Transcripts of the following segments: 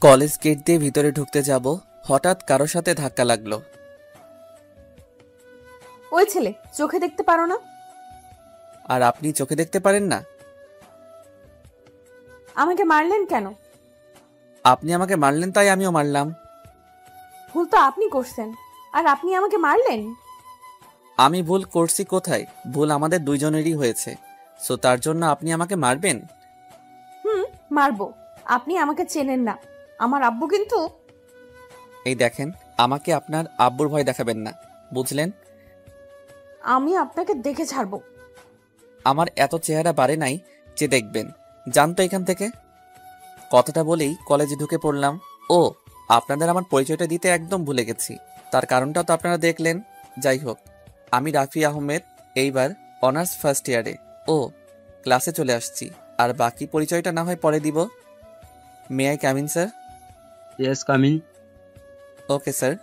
College gate দিয়ে ভিতরে ঢুকতে যাব, হঠাৎ কারো সাথে ধাক্কা লাগলো। ওই ছেলে, চোখে দেখতে পারো না? আর আপনি চোখে দেখতে পারেন না? আমাকে মারলেন কেন? আপনি আমাকে মারলেন তাই আমিও মারলাম। ভুল তো আপনি করছেন, আর আপনি আমাকে মারলেন। আমি ভুল করছি কোথায়? ভুল আমাদের দুইজনেরই হয়েছে, সো তার জন্য আপনি আমাকে মারবেন? মারবো। আপনি আমাকে চেনেন না, আমার আব্বু কিন্তু। এই দেখেন, আমাকে আপনার আব্বুর ভয় দেখাবেন না, বুঝলেন? আমি আপনাকে দেখে ছাড়বো। আমার এত চেহারা বাড়ে নাই যে দেখবেন। জানতো এখান থেকে। কথাটা বলেই কলেজে ঢুকে পড়লাম। ও, আপনাদের আমার পরিচয়টা দিতে একদম ভুলে গেছি। তার কারণটা তো আপনারা দেখলেন। যাই হোক, আমি রাফি আহমেদ, এইবার অনার্স ফার্স্ট ইয়ারে। ও, ক্লাসে চলে আসছি। আর বাকি পরিচয়টা না হয় পরে দিব। May I come in sir? Yes, coming. Okay sir.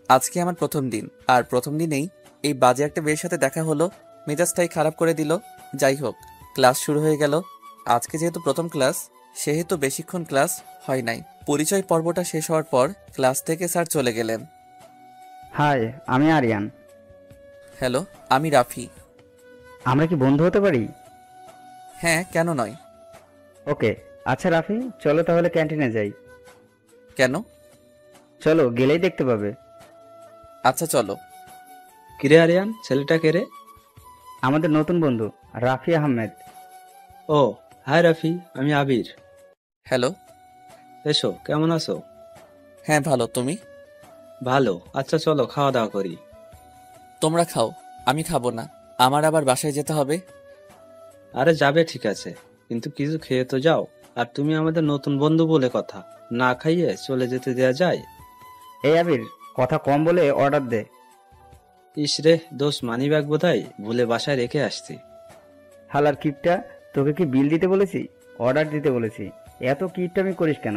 আজকে আমার প্রথম দিন, আর প্রথম দিনেই এই বাজে একটা মেয়ের সাথে দেখা হলো, মেজাজটাই খারাপ করে দিল। যাই হোক, ক্লাস শুরু হয়ে গেল। আজকে যেহেতু প্রথম ক্লাস, সেহেতু বেশিক্ষণ ক্লাস হয় নাই। পরিচয় পর্বটা শেষ হওয়ার পর ক্লাস থেকে স্যার চলে গেলেন। হাই, আমি আরিয়ান। হ্যালো, আমি রাফি। আমরা কি বন্ধু হতে পারি? হ্যাঁ, কেন নয়? ওকে, আচ্ছা রাফি, চলো তাহলে ক্যান্টিনে যাই। কেন? চলো, গেলেই দেখতে পাবে। আচ্ছা চলো। কিরে আরিয়ান, ছেলেটা কে রে? আমাদের নতুন বন্ধু রাফি আহমেদ। ও, হাই রাফি, আমি আবির। হ্যালো। এসো, কেমন আছো? হ্যাঁ ভালো, তুমি? ভালো। আচ্ছা চলো খাওয়া দাওয়া করি। তোমরা খাও, আমি খাবো না। আমার আবার বাসায় যেতে হবে। আরে যাবে ঠিক আছে, কিন্তু কিছু খেয়ে তো যাও। আর তুমি আমাদের নতুন বন্ধু বলে কথা, না খাইয়ে চলে যেতে দেয়া যায়? এই আবির, কথা কম বলে অর্ডার দে। ইস রে দোষ, মানি ব্যাগ বোধহয় ভুলে বাসায় রেখে আসছি। হালার কিপটা, তোকে কি বিল দিতে বলেছি? অর্ডার দিতে বলেছি। এত কিপটামি করিস কেন?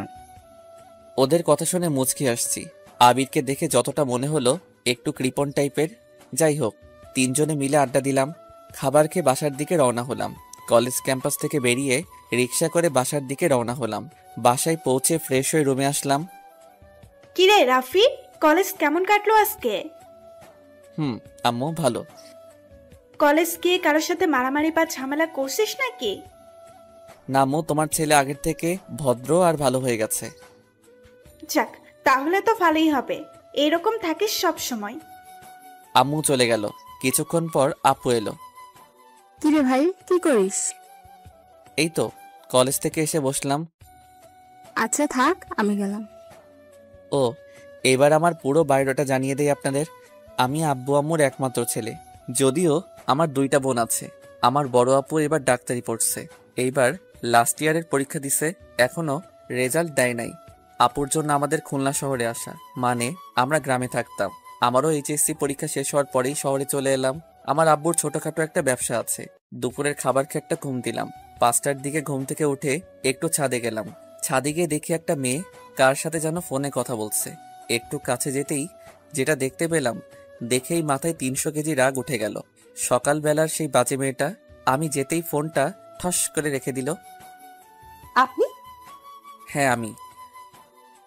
ওদের কথা শুনে মুচকি আসছি। আবিরকে দেখে যতটা মনে হলো একটু কৃপণ টাইপের। যাই হোক, তিনজনে মিলে আড্ডা দিলাম। খাবার খেয়ে বাসার দিকে রওনা হলাম। কলেজ ক্যাম্পাস থেকে বেরিয়ে রিক্সা করে বাসার দিকে রওনা হলাম। বাসায় পৌঁছে ফ্রেশ হয়ে রুমে আসলাম। কিরে রাফি, কলেজ কেমন কাটলো আজকে? আম্মু ভালো। কলেজ গিয়ে কারোর সাথে মারামারি বা ঝামেলা করছিস নাকি? না আম্মু, তোমার ছেলে আগের থেকে ভদ্র আর ভালো হয়ে গেছে। যাক, তাহলে তো ভালোই হবে। এরকম থাকিস সব সময়। আম্মু চলে গেল। কিছুক্ষণ পর আপু এলো। কিরে ভাই, কি করিস? এই তো কলেজ থেকে এসে বসলাম। আচ্ছা থাক, আমি গেলাম। ও, এবার আমার পুরো বায়োডাটা জানিয়ে দেই আপনাদের। আমি আব্বু আম্মুর একমাত্র ছেলে, যদিও আমার দুইটা বোন আছে। আমার বড় আপু এবার ডাক্তারি পড়ছে, এইবার লাস্ট ইয়ারের পরীক্ষা দিছে, এখনো রেজাল্ট দেয় নাই। আপুর জন্য আমাদের খুলনা শহরে আসা, মানে আমরা গ্রামে থাকতাম। আমারও এইচএসসি পরীক্ষা শেষ হওয়ার পরেই শহরে চলে এলাম। আমার আব্বুর ছোটখাটো একটা ব্যবসা আছে। দুপুরের খাবার খেয়ে একটা ঘুম দিলাম। 5টার দিকে ঘুম থেকে উঠে একটু ছাদে গেলাম। ছাদে গিয়ে দেখি একটা মেয়ে কার সাথে যেন ফোনে কথা বলছে। একটু কাছে যেতেই যেটা দেখতে পেলাম, দেখেই মাথায় 300 কেজি রাগ উঠে গেল। সকালবেলার সেই বাজে মেয়েটা আমি যেতেই ফোনটা ঠস করে রেখে দিল। আপনি? হ্যাঁ আমি।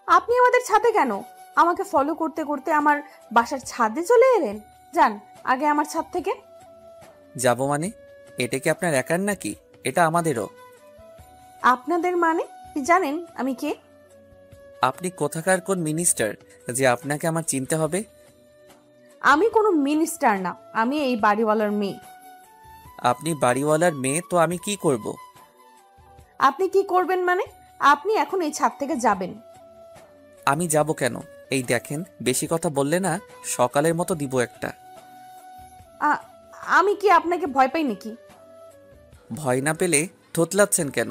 আপনি আমাদের ছাদে কেন? আমাকে ফলো করতে করতে আমার বাসার ছাদে চলে এলেন? যান আগে আমার ছাদ থেকে। যাব মানে? এটা কি আপনার একার নাকি? এটা আমাদেরও। আপনাদের মানে? আপনি জানেন আমি কে? আপনি কোথাকার কোন মিনিস্টার যে আপনাকে আমার চিনতে হবে? আমি কোনো মিনিস্টার না, আমি এই বাড়িওয়ালার মেয়ে। আপনি বাড়িওয়ালার মেয়ে তো আমি কি করব? আপনি কি করবেন মানে? আপনি এখন এই ছাদ থেকে যাবেন। আমি যাব কেন? এই দেখেন, বেশি কথা বললে না সকালের মতো দিব একটা। আমি কি আপনাকে ভয় পাই নাকি? ভয় না পেলে থতলাচ্ছেন কেন?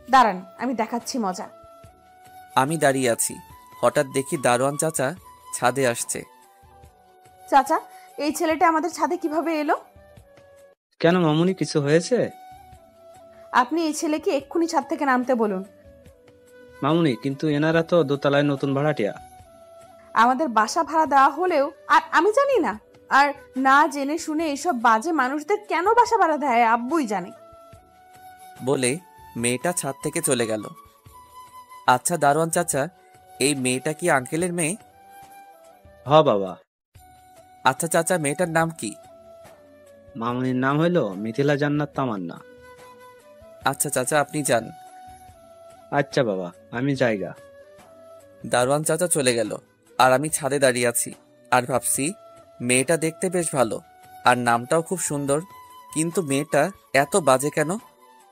দাঁড়ান, আমি দেখাচ্ছি মজা। আমি দাঁড়িয়ে আছি, হঠাৎ দেখি দারোয়ান চাচা ছাদে আসছে। চাচা, এই ছেলেটা আমাদের ছাদে কিভাবে এলো? কেন মামুনি, কিছু হয়েছে? আপনি এই ছেলেকে এক্ষুনি ছাদ থেকে নামতে বলুন। মামুনি, কিন্তু এনারা তো দোতলায় নতুন ভাড়াটিয়া। আমাদের বাসা ভাড়া দেওয়া হলেও আর আমি জানি না। আর না জেনে শুনে এসব বাজে মানুষদের কেন বাসা ভাড়া দেয় আব্বুই জানে। বলে মেয়েটা ছাদ থেকে চলে গেল। আচ্ছা দারোয়ান চাচা, এই মেয়েটা কি আঙ্কেলের মেয়ে? হ বাবা। আচ্ছা চাচা, মেয়েটার নাম কি? মামুনির নাম হইল মিথিলা জান্নাত তামান্না। আচ্ছা চাচা, আপনি যান। আচ্ছা বাবা, আমি যাইগা। দারোয়ান চাচা চলে গেল, আর আমি ছাদে দাঁড়িয়ে আছি আর ভাবছি মেয়েটা দেখতে বেশ ভালো আর নামটাও খুব সুন্দর, কিন্তু মেয়েটা এত বাজে কেন?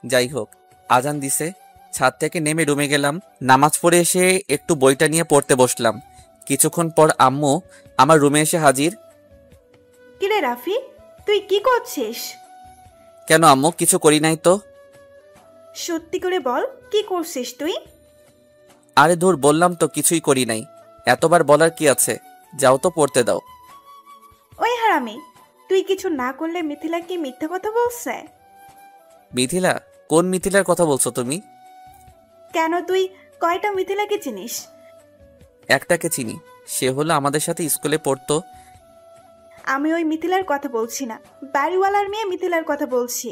যাই হোক, আজান দিছে, ছাদ থেকে নেমে রুমে গেলাম। নামাজ পড়ে এসে একটু বইটা নিয়ে পড়তে বসলাম। কিছুক্ষণ পর আম্মু আমার রুমে এসে হাজির। কিরে রাফি, তুই কি করছিস? কেন আম্মু, কিছু করি নাই তো। সত্যি করে বল, কি করছিস তুই? আরে ধুর, বললাম তো কিছুই করি নাই, এতবার বলার কি আছে, যাও তো পড়তে দাও। ওই হারামি, তুই কিছু না করলে মিথিলা কি মিথ্যা কথা বলছে? মিথিলা? কোন মিথিলার কথা বলছো তুমি? কেন, তুই কয়টা মিথিলাকে চিনিস? একটাকে চিনি, সে হলো আমাদের সাথে স্কুলে পড়তো। আমি ওই মিথিলার কথা বলছি না, বাড়িওয়ালার মেয়ে মিথিলার কথা বলছি।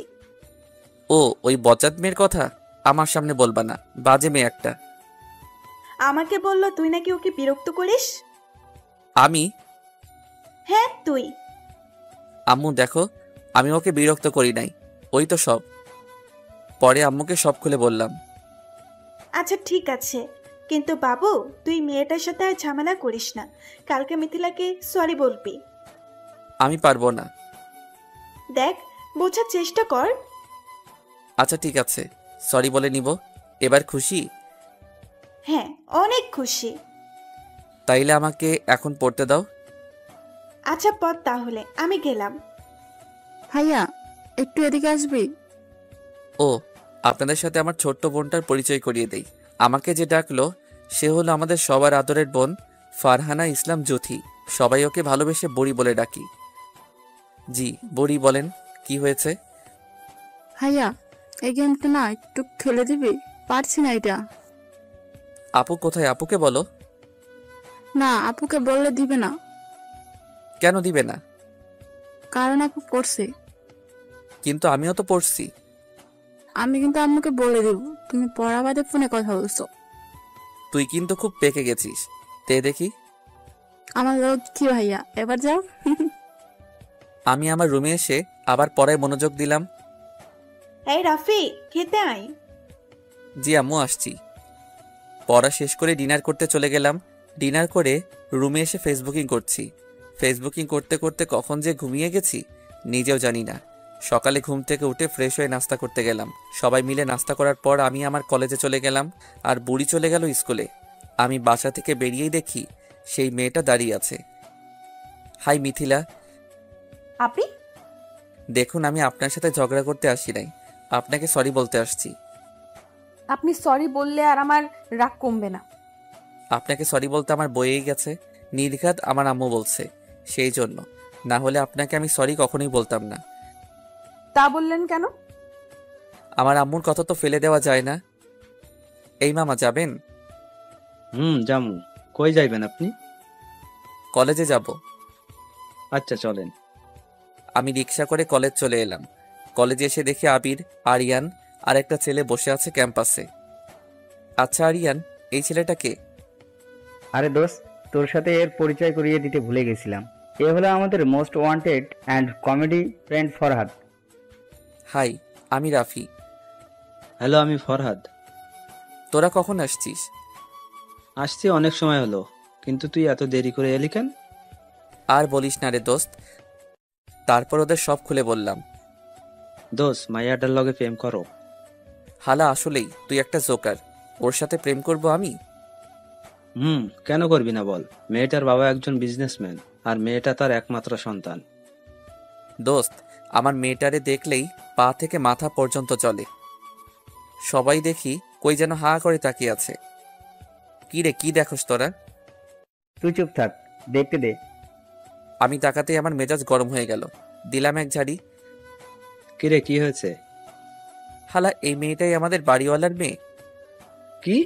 ও, ওই বজ্জাত মেয়ের কথা আমার সামনে বলবা না, বাজে মেয়ে একটা। আমাকে বললো তুই নাকি ওকে বিরক্ত করিস। আমি? হ্যাঁ তুই। আম্মু দেখো, আমি ওকে বিরক্ত করি নাই, ওই তো সব। পরে আম্মুকে সব খুলে বললাম। আচ্ছা ঠিক আছে, কিন্তু বাবু তুই মেয়েটার সাথে আর ঝামেলা করিস না, কালকে মিথিলাকে সরি বলবি। আমি পারবো না। দেখ, বোঝার চেষ্টা কর। আচ্ছা ঠিক আছে, সরি বলে নিব। এবার খুশি? হ্যাঁ, অনেক খুশি। তাইলে আমাকে এখন পড়তে দাও। আচ্ছা পর তাহলে, আমি গেলাম। ভাইয়া, একটু এদিকে আসবি? ও, আপনাদের সাথে আমার ছোট্ট বোনটার পরিচয় করিয়ে দেই। আমাকে যে ডাকলো সে হলো আমাদের সবার আদরের বোন ফারহানা ইসলাম জুথি। সবাই ওকে ভালোবেসে বুড়ি বলে ডাকি। জি বুড়ি, বলেন কি হয়েছে? ভাইয়া, এই গেমটা না একটু খেলে দিবি? পারছি না এটা। আপু কোথায়? আপুকে বলো। না, আপুকে বললে দিবে না। কেন দিবে না? কারণ আপু পড়ছে। কিন্তু আমিও তো পড়ছি। আমি কিন্তু আম্মুকে বলে দেব তুমি পড়া বাদে ফোনে কথা বলছো। তুই কিন্তু খুব পেকে গেছিস, তে দেখি। আমার রোজ কি ভাইয়া, এবার যাও। আমি আমার রুমে এসে আবার পড়ায় মনোযোগ দিলাম। এই রাফি, খেতে আয়। জি আম্মু, আসছি। পড়া শেষ করে ডিনার করতে চলে গেলাম। ডিনার করে রুমে এসে ফেসবুকিং করছি। ফেসবুকিং করতে করতে কখন যে ঘুমিয়ে গেছি নিজেও জানি না। সকালে ঘুম থেকে উঠে ফ্রেশ হয়ে নাস্তা করতে গেলাম। সবাই মিলে নাস্তা করার পর আমি আমার কলেজে চলে গেলাম, আর বুড়ি চলে গেল স্কুলে। আমি বাসা থেকে বেরিয়েই দেখি সেই মেয়েটা দাঁড়িয়ে আছে। হাই মিথিলা। আপনি? দেখুন, আমি আপনার সাথে ঝগড়া করতে আসি নাই, আপনাকে সরি বলতে আসছি। আপনি সরি বললে আর আমার রাগ কমবে না। আপনাকে সরি বলতে আমার বয়েই গেছে, নির্ঘাত আমার আম্মু বলছে, সেই জন্য। না হলে আপনাকে আমি সরি কখনোই বলতাম না। তা বললেন কেন? আমার আম্মুর কথা তো ফেলে দেওয়া যায় না। এই মামা, যাবেন? জামু। কই যাইবেন আপনি? কলেজে যাব। আচ্ছা চলেন। আমি রিক্সা করে কলেজ চলে এলাম। কলেজে এসে দেখি আবির, আরিয়ান আর একটা ছেলে বসে আছে ক্যাম্পাসে। আচ্ছা আরিয়ান, এই ছেলেটাকে? আরে দোস্ত, তোর সাথে এর পরিচয় করিয়ে দিতে ভুলে গেছিলাম। এ হলো আমাদের most wanted and comedy friend Farhad. Hi, আমি রাফি। হ্যালো, আমি ফরহাদ। তোরা কখন আসছিস? আসছি অনেক সময় হলো, কিন্তু তুই এত দেরি করে এলি কেন? আর বলিস না রে দোস্ত। তারপর ওদের সব খুলে বললাম। দোষ, মাইয়াটার লগে প্রেম করো? হালা, আসলেই তুই একটা জোকার। ওর সাথে প্রেম করব আমি? কেন করবি না বল? মেয়েটার বাবা একজন বিজনেসম্যান, আর মেয়েটা তার একমাত্র সন্তান। দোস্ত, আমার মেয়েটারে দেখলেই পা থেকে মাথা পর্যন্ত চলে। সবাই দেখি কই যেন হা করে তাকিয়ে আছে। কি রে, কি দেখোস তোরা? তুই চুপ থাক, দেখতে দে। আমি তাকাতেই আমার মেজাজ গরম হয়ে গেল। দিলাম এক ঝাড়ি। কিরে, কি হয়েছে? হালা, এই মেয়েটাই আমাদের বাড়িওয়ালার মেয়ে। কি?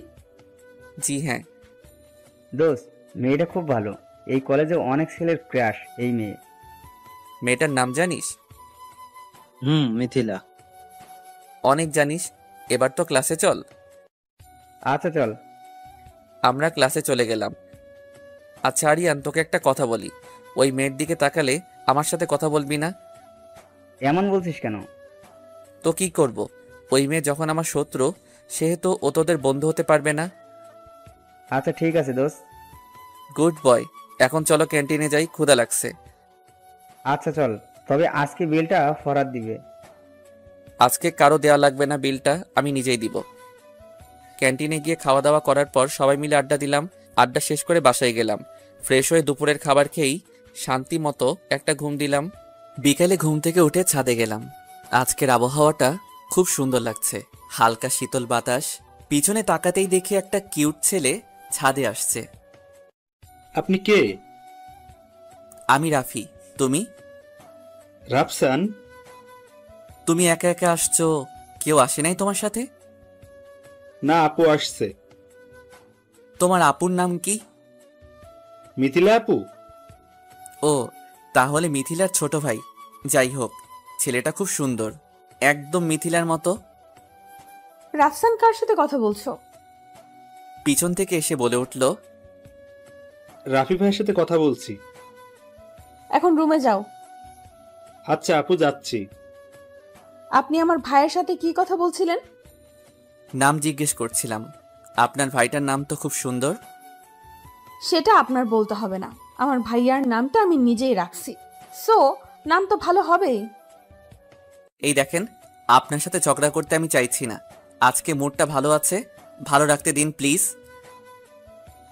জি হ্যাঁ। দোস্ত, মেয়েটা খুব ভালো। এই কলেজে অনেক ছেলের ক্রাশ এই মেয়ে। মেয়েটার নাম জানিস? মিথিলা। অনেক জানিস, এবার তো ক্লাসে চল। আচ্ছা চল। আমরা ক্লাসে চলে গেলাম। আচ্ছা আরিয়ান, তোকে একটা কথা বলি, ওই মেয়ের দিকে তাকালে আমার সাথে কথা বলবি না? এমন বলছিস কেন? তো কি করব? ওই মেয়ে যখন আমার শত্রু, সেহেতু ও তোদের বন্ধু হতে পারবে না। আচ্ছা ঠিক আছে দোস্ত। Good boy. এখন চলো ক্যান্টিনে যাই, ক্ষুধা লাগছে। আচ্ছা চল, তবে আজকে বিলটা ফরাত দিবে। আজকে কারো দেওয়া লাগবে না, বিলটা আমি নিজেই দিব। ক্যান্টিনে গিয়ে খাওয়া দাওয়া করার পর সবাই মিলে আড্ডা দিলাম। আড্ডা শেষ করে বাসায় গেলাম। ফ্রেশ হয়ে দুপুরের খাবার খেয়েই শান্তি মতো একটা ঘুম দিলাম। বিকেলে ঘুম থেকে উঠে ছাদে গেলাম। আজকের আবহাওয়াটা খুব সুন্দর লাগছে, হালকা শীতল বাতাস। পিছনে তাকাতেই দেখি একটা কিউট ছেলে ছাদে আসছে। আপনি কে? আমি রাফি। তুমি? রাফসান। তুমি একা একা আসছো, কেউ আসে নাই তোমার সাথে? না, আপু আসছে। তোমার আপুর নাম কি? মিথিলা আপু। ও, তাহলে মিথিলার ছোট ভাই। যাই হোক, ছেলেটা খুব সুন্দর, একদম মিথিলার মতো। রাফসান কার সাথে কথা বলছো? পিছন থেকে এসে বলে উঠল, রাফি ভাইয়ের সাথে কথা বলছি। এখন রুমে যাও। আচ্ছা আপু, যাচ্ছি। আপনি আমার ভাইয়ের সাথে কি কথা বলছিলেন? নাম জিজ্ঞেস করছিলাম। আপনার ভাইটার নাম তো খুব সুন্দর। সেটা আপনার বলতে হবে না, আমার ভাইয়ার নামটা আমি নিজেই রাখছি, সো নাম তো ভালো হবেই। এই দেখেন, আপনার সাথে ঝগড়া করতে আমি চাইছি না। আজকে মুডটা ভালো আছে, ভালো রাখতে দিন প্লিজ।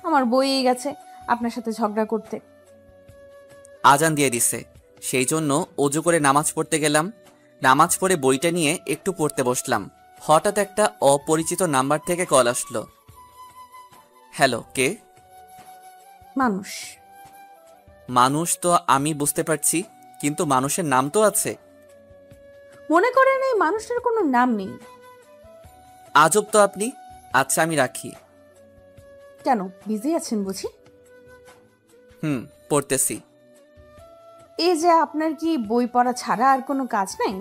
আমার বইয়ে গেছে আপনার সাথে ঝগড়া করতে। আজান দিয়ে দিছে, সেই জন্য অজু করে নামাজ পড়তে গেলাম। নামাজ পড়ে বইটা নিয়ে একটু পড়তে বসলাম। হঠাৎ একটা অপরিচিত নাম্বার থেকে কল আসলো। হ্যালো, কে? মানুষ। মানুষ তো আমি বুঝতে পারছি, কিন্তু মানুষের নাম তো আছে। মনে করেন এই মানুষটার কোনো নাম নেই। আজব তো আপনি। আচ্ছা আমি রাখি। কেন, বিজি আছেন বুঝি? পড়তেছি। এই যে আপনার কি বই পড়া ছাড়া আর কোনো কাজ নাই?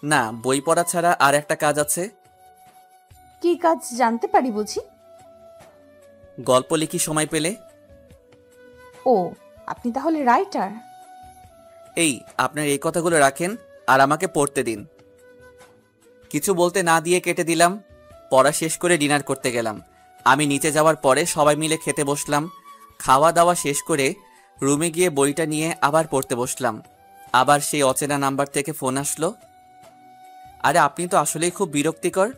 না, বই পড়া ছাড়া আর একটা কাজ আছে। কি কাজ জানতে পারি বুঝি? গল্প লিখি সময় পেলে। ও, আপনি তাহলে রাইটার? এই, আপনার এই কথাগুলো রাখেন আর আমাকে পড়তে দিন। কিছু বলতে না দিয়ে কেটে দিলাম। পড়া শেষ করে ডিনার করতে গেলাম। আমি নিচে যাওয়ার পরে সবাই মিলে খেতে বসলাম। খাওয়া দাওয়া শেষ করে রুমে গিয়ে বইটা নিয়ে আবার পড়তে বসলাম। আবার সেই অচেনা নাম্বার থেকে ফোন আসলো। আরে আপনি তো আসলেই খুব বিরক্তিকর।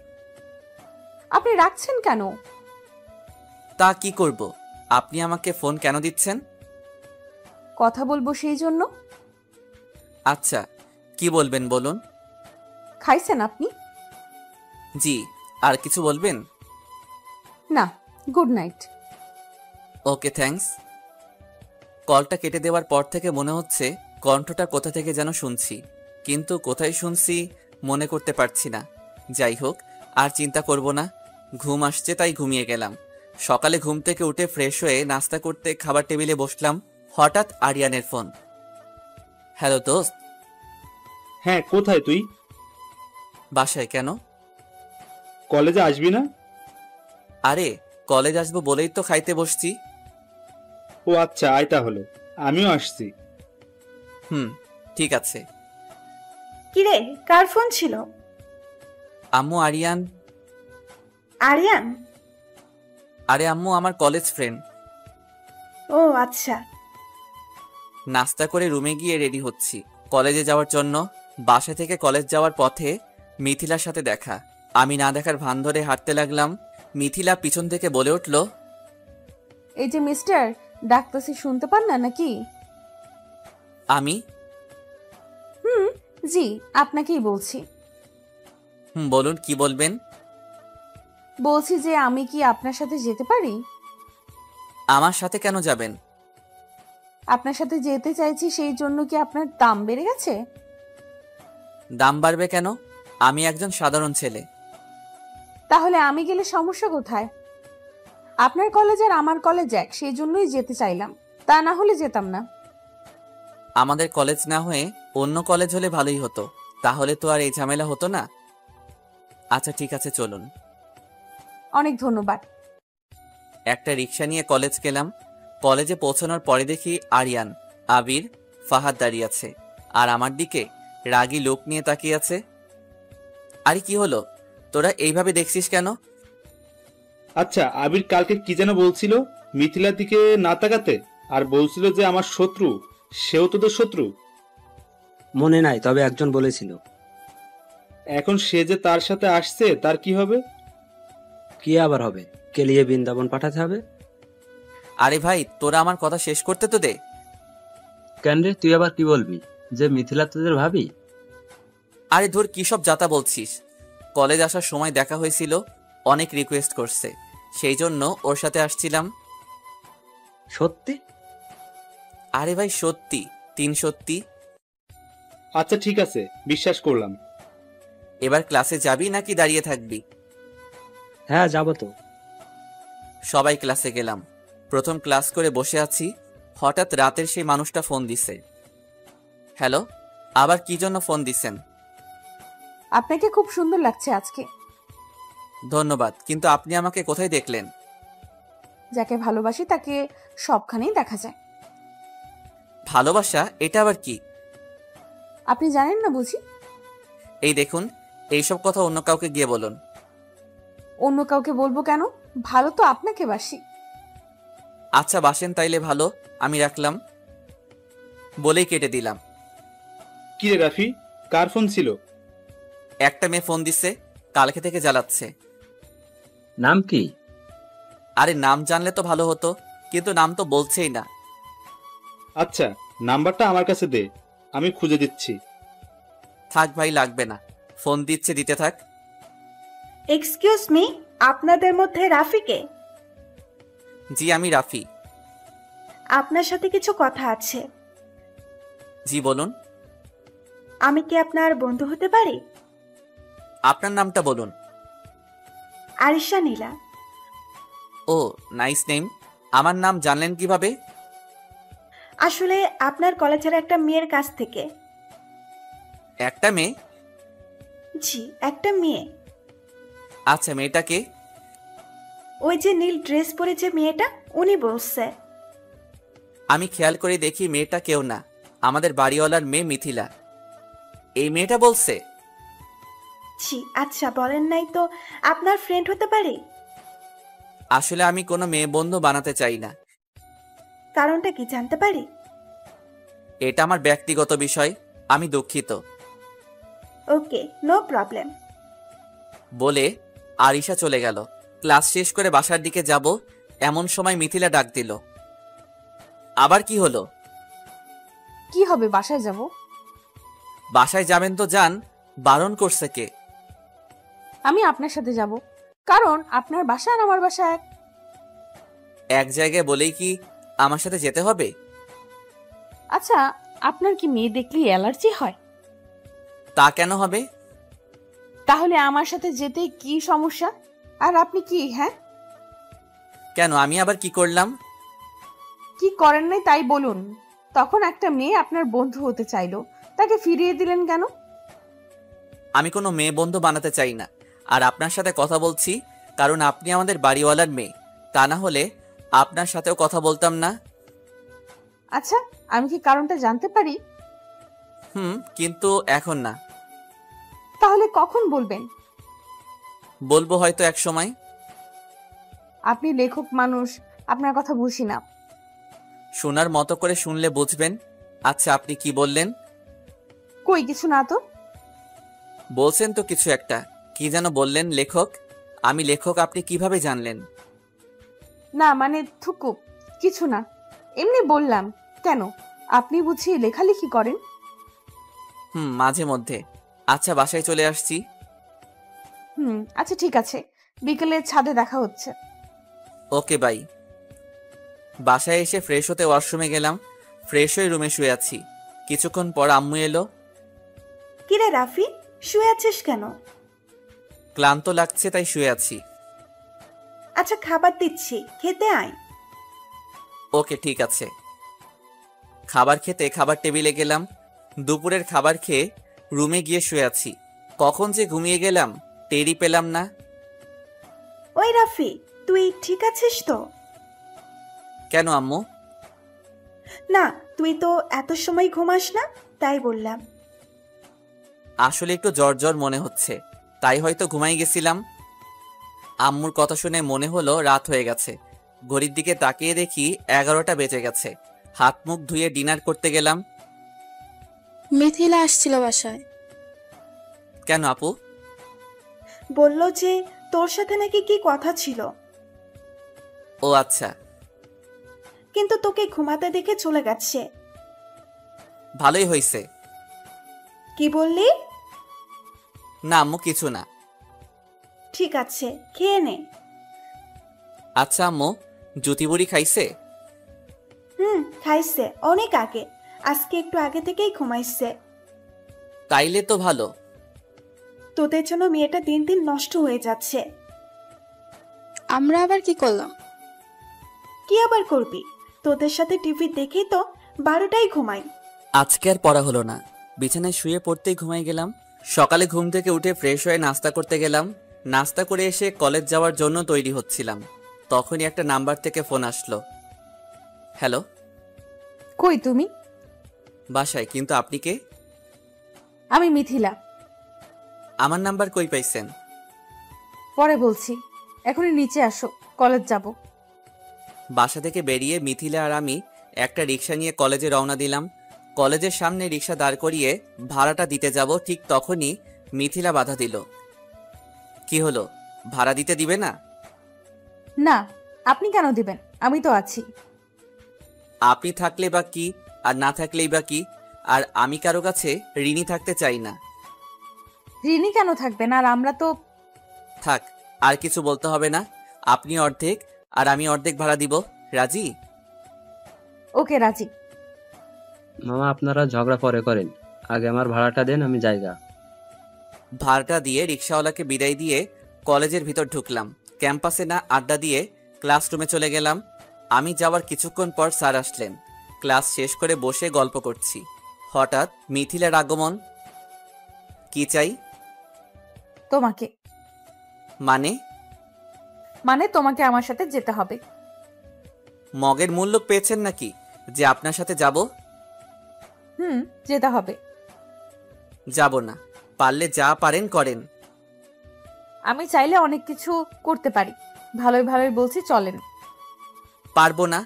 আপনি রাখছেন কেন? তা কি করব? আপনি আমাকে ফোন কেন দিচ্ছেন? কথা বলবো সেই জন্য। আচ্ছা, কি বলবেন বলুন। খাইছেন আপনি? জি। আর কিছু বলবেন? না, গুড নাইট। ওকে, থ্যাঙ্কস। কলটা কেটে দেওয়ার পর থেকে মনে হচ্ছে কণ্ঠটা কোথা থেকে যেন শুনছি, কিন্তু কোথায় শুনছি মনে করতে পারছি না। যাই হোক, আর চিন্তা করব না। ঘুম আসছে তাই ঘুমিয়ে গেলাম। সকালে ঘুম থেকে উঠে ফ্রেশ হয়ে নাস্তা করতে খাবার টেবিলে বসলাম। হঠাৎ আরিয়ানের ফোন। হ্যালো দোস্ত। হ্যাঁ, কোথায় তুই? বাসায়। কেন? কলেজে আসবি না? আরে কলেজ আসবো বলেই তো খাইতে বসছি। ও আচ্ছা, আয় তাহলে, আমিও আসছি। ঠিক আছে। কিরে, কার ফোন ছিল? আম্মু। আরিয়ান। আরিয়ান? আরে আম্মু, আমার কলেজ ফ্রেন্ড। ও আচ্ছা। নাস্তা করে রুমে গিয়ে রেডি হচ্ছি কলেজে যাওয়ার জন্য। বাসা থেকে কলেজ যাওয়ার পথে মিথিলার সাথে দেখা। আমি না দেখার ভান ধরে হাঁটতে লাগলাম। মিথিলা পিছন থেকে বলে উঠল, এই যে মিস্টার, ডাকতেছি শুনতে পান না নাকি? আমি? জি, আপনাকেই বলছি। বলুন, কি বলবেন? বলছি যে আমি কি আপনার সাথে যেতে পারি? আমার সাথে কেন যাবেন? আপনার সাথে যেতে চাইছি, সেই জন্য কি আপনার দাম বেড়ে গেছে? দাম বাড়বে কেন? আমি একজন সাধারণ ছেলে। তাহলে আমি গেলে সমস্যা কোথায়? আপনার কলেজ আর আমার কলেজ এক, সেই জন্যই যেতে চাইলাম, তা না হলে যেতাম না। আমাদের কলেজ না হয়ে অন্য কলেজ হলে ভালোই হতো, তাহলে তো আর এই ঝামেলা হতো না। আচ্ছা ঠিক আছে চলুন। অনেক ধন্যবাদ। একটা রিক্সা নিয়ে কলেজ গেলাম। কলেজে পৌঁছানোর পরে দেখি আরিয়ান, আবির, ফাহাদ দাঁড়িয়ে আছে আর আমার দিকে রাগী লোক নিয়ে তাকিয়ে আছে। আরে কি হলো, তোরা এইভাবে দেখছিস কেন? আচ্ছা, আবির কালকে কি যেন বলছিল, মিথিলার দিকে না তাকাতে, আর বলছিল যে আমার শত্রু, সেও তোদের শত্রু। মনে নাই, তবে একজন বলেছিল। এখন সে যে তার সাথে আসছে, তার কি হবে? কি আবার হবে? কেলিয়ে বৃন্দাবন পাঠাতে হবে। আরে ভাই, তোরা আমার কথা শেষ করতে তো দে। কেন রে, তুই আবার কি বলবি? যে মিথিলা তোদের ভাবি? আরে ধর, কি সব যাতা বলছিস? কলেজ আসার সময় দেখা হয়েছিল, অনেক রিকোয়েস্ট করছে, সেই জন্য ওর সাথে আসছিলাম। সত্যি? আরে ভাই সত্যি, 3 সত্যি। আচ্ছা ঠিক আছে, বিশ্বাস করলাম। এবার ক্লাসে যাবি নাকি দাঁড়িয়ে থাকবি? হ্যাঁ, যাবো তো। সবাই ক্লাসে গেলাম। প্রথম ক্লাস করে বসে আছি, হঠাৎ রাতের সেই মানুষটা ফোন দিছে। হ্যালো, আবার কি জন্য ফোন দিছেন? আপনাকে খুব সুন্দর লাগছে আজকে। ধন্যবাদ, কিন্তু আপনি আমাকে কোথায় দেখলেন? যাকে ভালোবাসি তাকে সবখানেই দেখা যায়। ভালোবাসা, এটা আবার কি? আপনি জানেন না বুঝি? এই দেখুন, এইসব কথা অন্য কাউকে গিয়ে বলুন। অন্য কাউকে বলবো কেন? ভালো তো আপনাকে বাসি। আচ্ছা বাসেন তাইলে ভালো, আমি রাখলাম বলেই কেটে দিলাম। কি রে রাফি, কার ফোন ছিল? একটা মেয়ে ফোন দিছে, কালকে থেকে জ্বালাচ্ছে। নাম কি? আরে নাম জানলে তো ভালো হতো, কিন্তু নাম তো বলছেই না। আচ্ছা, নাম্বারটা আমার কাছে দে, আমি খুঁজে দিচ্ছি। থাক ভাই, লাগবে না, ফোন দিচ্ছে, দিতে থাক। এক্সকিউজ মি, আপনাদের মধ্যে রাফিকে? জি আমি রাফি। আপনার সাথে কিছু কথা আছে। জি বলুন। আমি কি আপনার বন্ধু হতে পারি? আপনার নামটা বলুন। আরিশা নীলা। ও, নাইস নেম। আমার নাম জানলেন কিভাবে? আসলে আপনার কলেজের একটা মেয়ের কাছ থেকে। একটা মেয়ে? জি, একটা মেয়ে। আচ্ছা, মেয়েটাকে? ওই যে নীল ড্রেস পরে যে মেয়েটা, উনি বলছে। আমি খেয়াল করে দেখি মেয়েটা কেউ না, আমাদের বাড়িওয়ালার মেয়ে মিথিলা। এই মেয়েটা বলছে? জি। আচ্ছা, বলেন নাই তো আপনার ফ্রেন্ড হতে পারে? আসলে আমি কোনো মেয়ে বন্ধু বানাতে চাই না। কারণটা কি জানতে পারি? এটা আমার ব্যক্তিগত বিষয়, আমি দুঃখিত। ওকে, নো প্রবলেম। বলে আরিশা চলে গেল। ক্লাস শেষ করে বাসার দিকে যাব, এমন সময় মিথিলা ডাক দিল। আবার কি হলো? কি হবে, বাসায় যাব। বাসায় যাবেন তো যান, বারণ করছে কে? আমি আপনার সাথে যাব, কারণ আপনার বাসা আর আমার বাসা এক। এক জায়গায় বলেই কি আমার সাথে যেতে হবে? আচ্ছা, আপনার কি মেয়ে দেখলে অ্যালার্জি হয়? তা কেন হবে? তাহলে আমার সাথে যেতে কি সমস্যা? আর আপনি কি, হ্যাঁ? কেন, আমি আবার কি করলাম? কি করেন নাই তাই বলুন। তখন একটা মেয়ে আপনার বন্ধু হতে চাইলো, তাকে ফিরিয়ে দিলেন কেন? আমি কোনো মেয়ে বন্ধু বানাতে চাই না, আর আপনার সাথে কথা বলছি কারণ আপনি আমাদের বাড়িওয়ালার মেয়ে। তা না হলে আপনার সাথেও কথা বলতাম না। আচ্ছা, আমি কি কারণটা জানতে পারি? কিন্তু এখন না। তাহলে কখন বলবেন? বলবো হয়তো এক সময়। আপনি লেখক মানুষ, আপনার কথা বুঝি না। শোনার মতো করে শুনলে বুঝবেন। আচ্ছা, আপনি কি বললেন? কই কিছু না তো। বলছেন তো কিছু একটা, কি যেন বললেন? লেখক? আমি লেখক আপনি কিভাবে জানলেন? না মানে থুকু, কিছু না, এমনি বললাম। কেন, আপনি বুঝি লেখালেখি করেন? মাঝে মধ্যে। আচ্ছা, বাসায় চলে আসছি। আচ্ছা ঠিক আছে, বিকেলে ছাদে দেখা হচ্ছে। Okay bye. বাসায় এসে ফ্রেশ হতে ওয়াশরুমে গেলাম। ফ্রেশ হয়ে রুমে শুয়ে আছি। কিছুক্ষণ পর আম্মু এলো। কিরে রাফি, শুয়ে আছিস কেন? ক্লান্ত লাগছে তাই শুয়ে আছি। আচ্ছা, খাবার দিচ্ছি, খেতে আয়। ওকে ঠিক আছে। খাবার খেতে খাবার টেবিলে গেলাম। দুপুরের খাবার খেয়ে রুমে গিয়ে শুয়ে আছি। কখন যে ঘুমিয়ে গেলাম টেরই পেলাম না। ওই রাফি, তুই ঠিক আছিস তো? কেন আম্মু? না, তুই তো এত সময় ঘুমাস না, তাই বললাম। আসলে একটু জ্বর জ্বর মনে হচ্ছে, তাই হয়তো ঘুমাই গেছিলাম। আম্মুর কথা শুনে মনে হলো রাত হয়ে গেছে। ঘড়ির দিকে তাকিয়ে দেখি 11টা বেজে গেছে। হাত মুখ ধুয়ে ডিনার করতে গেলাম। মিথিলা আসছিল বাসায়। কেন আপু? বলল যে তোর সাথে নাকি কি কথা ছিল, ও আচ্ছা, কিন্তু তোকে ঘুমাতে দেখে চলে গেছে। ভালোই হয়েছে। কি বললি? না আম্মু, কিছু না। ঠিক আছে, খেয়ে নে। আচ্ছা আম্মু, জুতি বুড়ি খাইছে? খাইছে, অনেক আগে। আজকে একটু আগে থেকেই ঘুমাইছে। তাইলে তো ভালো। তোদের জন্য মেয়েটা দিন দিন নষ্ট হয়ে যাচ্ছে। আমরা আবার কি করলাম? কি আবার করবি? তোদের সাথে টিভি দেখেই তো 12টায় ঘুমাই। আজকে আর পড়া হলো না, বিছানায় শুয়ে পড়তেই ঘুমাই গেলাম। সকালে ঘুম থেকে উঠে ফ্রেশ হয়ে নাস্তা করতে গেলাম। নাস্তা করে এসে কলেজ যাওয়ার জন্য তৈরি হচ্ছিলাম, তখনই একটা নাম্বার থেকে ফোন আসলো। হ্যালো। কই তুমি? বাসায়। কিন্তু আপনি কে? আমি মিথিলা। আমার নাম্বার কই পাইছেন? পরে বলছি, এখনই নিচে আসো, কলেজ যাব। বাসা থেকে বেরিয়ে মিথিলা আর আমি একটা রিক্সা নিয়ে কলেজে রওনা দিলাম। কলেজের সামনে রিক্সা দাঁড় করিয়ে ভাড়াটা দিতে যাব, ঠিক তখনই মিথিলা বাধা দিল। কি হলো, ভাড়া দিতে দিবে না? না, আপনি কেন দিবেন? আমি তো আছি। আপনি থাকলে বা কি, আর না থাকলেই বা কি, আর আমি কারো কাছে ঋণী থাকতে চাই না। ঋণী কেন থাকবেন? আর আমরা তো... থাক, আর কিছু বলতে হবে না। আপনি অর্ধেক আর আমি অর্ধেক ভাড়া দিব। রাজি? ওকে, রাজি। মামা, আপনারা ঝগড়া পরে করেন, আগে আমার ভাড়াটা দেন, আমি জায়গা। ভাড়াটা দিয়ে রিক্সাওয়ালাকে বিদায় দিয়ে কলেজের ভিতর ঢুকলাম। ক্যাম্পাসে না আড্ডা দিয়ে ক্লাসরুমে চলে গেলাম। আমি যাওয়ার কিছুক্ষণ পর স্যার আসলেন। ক্লাস শেষ করে বসে গল্প করছি, হঠাৎ মিথিলার আগমন। কি চাই? তোমাকে। মানে? মানে তোমাকে আমার সাথে যেতে হবে। মগের মূল্য পেয়েছেন নাকি যে আপনার সাথে যাব? যেতে হবে। যাব না, পারলে যা পারেন করেন। আমি চাইলে অনেক কিছু করতে পারি। ভালোই ভালোই বলছি, চলেন। পারবো না।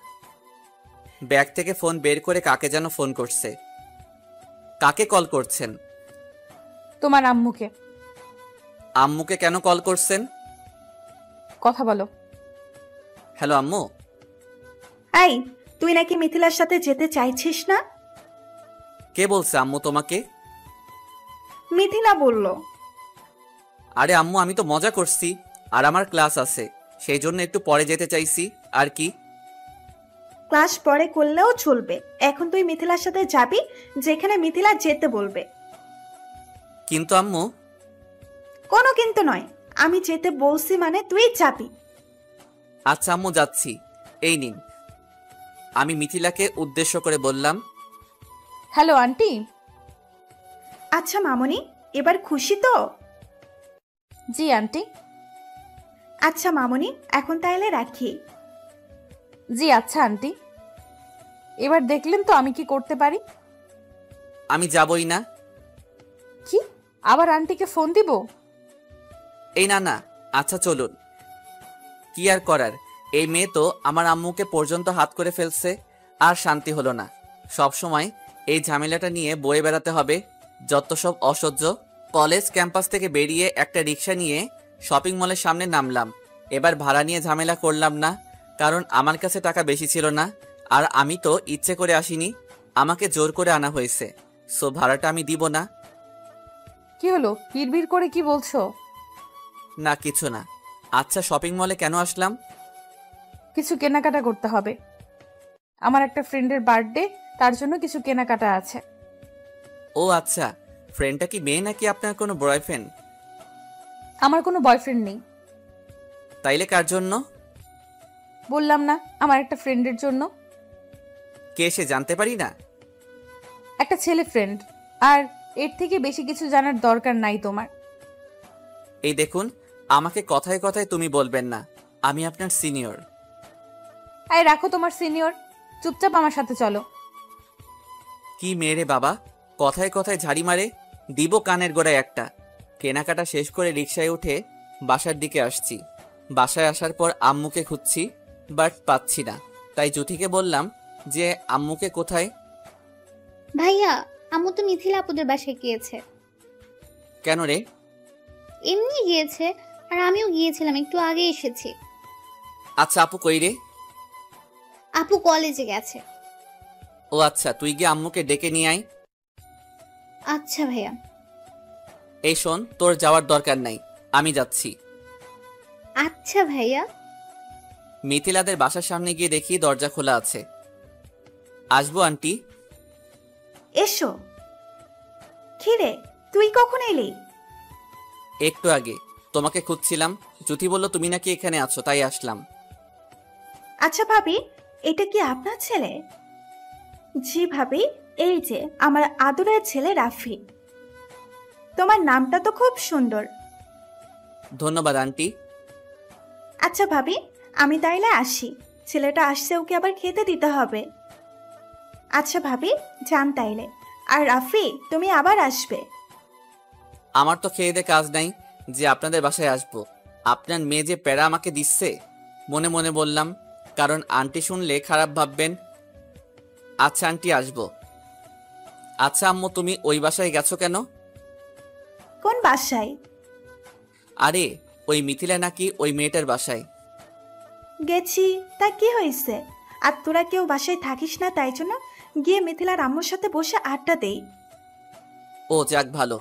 ব্যাগ থেকে ফোন বের করে কাকে যেন ফোন করছে। কাকে কল করছেন? তোমার আম্মুকে। আম্মুকে কেন কল করছেন? কথা বলো। হ্যালো আম্মু। এই, তুই নাকি মিথিলার সাথে যেতে চাইছিস না? কে বলছে আম্মু তোমাকে? মিথিলা বলল। আরে আম্মু, আমি তো মজা করছি, আর আমার ক্লাস আছে, সেই জন্য একটু পরে যেতে চাইছি। আর কি? ক্লাস পরে করলেও চলবে, এখন তুই মিথিলার সাথে যাবি যেখানে মিথিলা যেতে বলবে। কিন্তু আম্মু। কোনো কিন্তু নয়, আমি যেতে বলছি মানে তুই যাবি। আচ্ছা আম্মু, যাচ্ছি। এই নিন। আমি মিথিলাকে উদ্দেশ্য করে বললাম। Hello aunty. আচ্ছা মামনি, এবার খুশি তো? জি আন্টি। আচ্ছা মামনি, এখন তাহলে রাখি। জি আচ্ছা আন্টি। এবার দেখলেন তো আমি কি করতে পারি। আমি যাবই না। কি? আবার আন্টিকে ফোন দিব? এই না না, আচ্ছা চলুন। কি আর করার, এই মেয়ে তো আমার আম্মুকে পর্যন্ত হাত করে ফেলছে। আর শান্তি হলো না, সব সময় এই ঝামেলাটা নিয়ে বয়ে বেড়াতে হবে। যত সব অসহ্য। কলেজ ক্যাম্পাস থেকে বেরিয়ে একটা রিক্সা নিয়ে শপিং মলের সামনে নামলাম। এবার ভাড়া নিয়ে ঝামেলা করলাম না, কারণ আমার কাছে টাকা বেশি ছিল না, আর আমি তো ইচ্ছে করে আসিনি, আমাকে জোর করে আনা হয়েছে। সো ভাড়াটা আমি দিব না। কি হলো, বিড়বিড় করে কি বলছো? না কিছু না। আচ্ছা, শপিং মলে কেন আসলাম? কিছু কেনাকাটা করতে হবে। আমার একটা ফ্রেন্ডের বার্থডে, তার জন্য কিছু কেনাকাটা আছে। ও আচ্ছা, ফ্রেন্ডটা কি মেয়ে নাকি আপনার কোনো বয়ফ্রেন্ড? আমার কোনো বয়ফ্রেন্ড নেই। তাইলে কার জন্য? বললাম না, আমার একটা ফ্রেন্ডের জন্য। কে সে জানতে পারি না? একটা ছেলে ফ্রেন্ড। আর এর থেকে বেশি কিছু জানার দরকার নাই তোমার। এই দেখুন, আমাকে কথায় কথায় তুমি বলবেন না, আমি আপনার সিনিয়র। এই রাখো তোমার সিনিয়র, চুপচাপ আমার সাথে চলো। কি মেরে বাবা, কথায় কথায় ঝাড়ি মারে, দিব কানের গোড়ায় একটা। কেনাকাটা শেষ করে রিকশায় উঠে বাসার দিকে আসছি। বাসায় আসার পর আম্মুকে খুঁজছি, বাট পাচ্ছি না। তাই জুথিকে বললাম যে আম্মুকে কোথায়। ভাইয়া, আম্মু তো মিথিলা আপুদের বাসায় গিয়েছে। কেন রে? এমনি গিয়েছে, আর আমিও গিয়েছিলাম, একটু আগে এসেছি। আচ্ছা, আপু কই রে? আপু কলেজে গেছে। ও আচ্ছা, তুই গিয়ে আম্মুকে ডেকে নিয়ে আয়। আচ্ছা ভাইয়া। এই শোন, তোর যাওয়ার দরকার নাই, আমি যাচ্ছি। আচ্ছা ভাইয়া। মিথিলাদের বাসার সামনে গিয়ে দেখি দরজা খোলা আছে। আসবো আন্টি? এসো। খিরে, তুই কখন এলি? একটু আগে তোমাকে খুঁজছিলাম, জুথি বলল তুমি নাকি এখানে আছো, তাই আসলাম। আচ্ছা ভাবি, এটা কি আপনার ছেলে? জি ভাবি, এই যে আমার আদরের ছেলে রাফি। তোমার নামটা তো খুব সুন্দর। ধন্যবাদ আন্টি। আচ্ছা ভাবি, আমি তাইলে আসি, ছেলেটা আসছে, ওকে আবার খেতে দিতে হবে। আচ্ছা ভাবি, যান তাইলে। আর রাফি, তুমি আবার আসবে। আমার তো খেয়ে দে কাজ নাই যে আপনাদের বাসায় আসবো। আপনার মেয়ে যে প্যারা আমাকে দিচ্ছে, মনে মনে বললাম, কারণ আন্টি শুনলে খারাপ ভাববেন। আচ্ছা আন্টি, আসবো। আচ্ছা আম্মু, তুমি ওই বাসায় গেছো কেন? কোন বাসায়? আরে ওই মিথিলা নাকি ওই মেয়েটার বাসায়। গেছি, তা কি হয়েছে? আর তোরা কেউ বাসায় থাকিস না, তাই জন্য গিয়ে মিথিলার আম্মুর সাথে বসে আড্ডা দেই। ও যাক ভালো।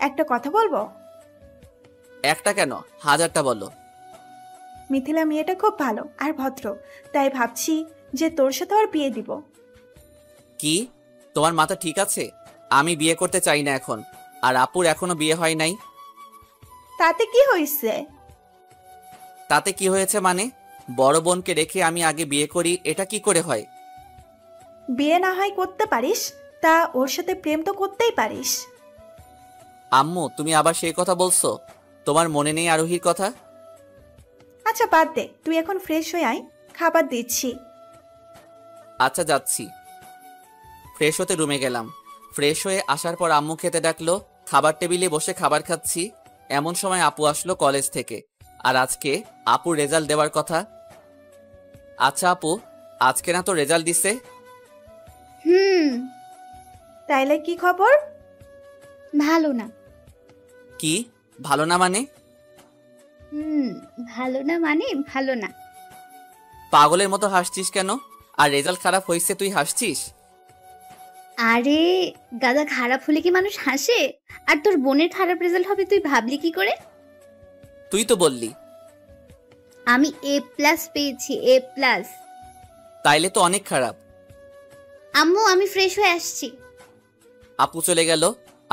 একটা কথা বলবো? একটা কেন, হাজারটা বলো। মিথিলা মেয়েটা খুব ভালো আর ভদ্র, তাই ভাবছি যে তোর সাথে ওর বিয়ে দিব। কি, তোমার মাথা ঠিক আছে? আমি বিয়ে করতে চাই না এখন, আর আপুর এখনো বিয়ে হয় নাই। তাতে কি হয়েছে? তাতে কি হয়েছে মানে? বড় বোনকে রেখে আমি আগে বিয়ে করি, এটা কি করে হয়? বিয়ে না হয় করতে পারিস, তা ওর সাথে প্রেম তো করতেই পারিস। আম্মু, তুমি আবার সেই কথা বলছো? তোমার মনে নেই আরোহীর কথা? আচ্ছা বাদ দে, তুই এখন ফ্রেশ হয়ে আয়, খাবার দিচ্ছি। আচ্ছা যাচ্ছি। ফ্রেশ হতে রুমে গেলাম। ফ্রেশ হয়ে আসার পর আম্মু খেতে ডাকলো। খাবার টেবিলে বসে খাবার খাচ্ছি, এমন সময় আপু আসলো কলেজ থেকে। আর আজকে আপুর রেজাল্ট দেওয়ার কথা। আচ্ছা আপু, আজকে না তো রেজাল্ট দিছে? হুম। তাইলে কি খবর? ভালো না। কি ভালো না মানে? হুম, ভালো না মানে ভালো না। পাগলের মতো হাসছিস কেন? আর রেজাল্ট খারাপ হয়েছে তুই হাসছিস? আরে গাদা, খারাপ হলে কি মানুষ হাসে? আর তোর বোনের খারাপ রেজাল্ট হবে তুই ভাবলি কি করে? তুই তো বললি। আমি A+ পেয়েছি, A+। তাইলে তো অনেক খারাপ। আম্মু, আমি ফ্রেশ হয়ে আসছি। আপু চলে গেল,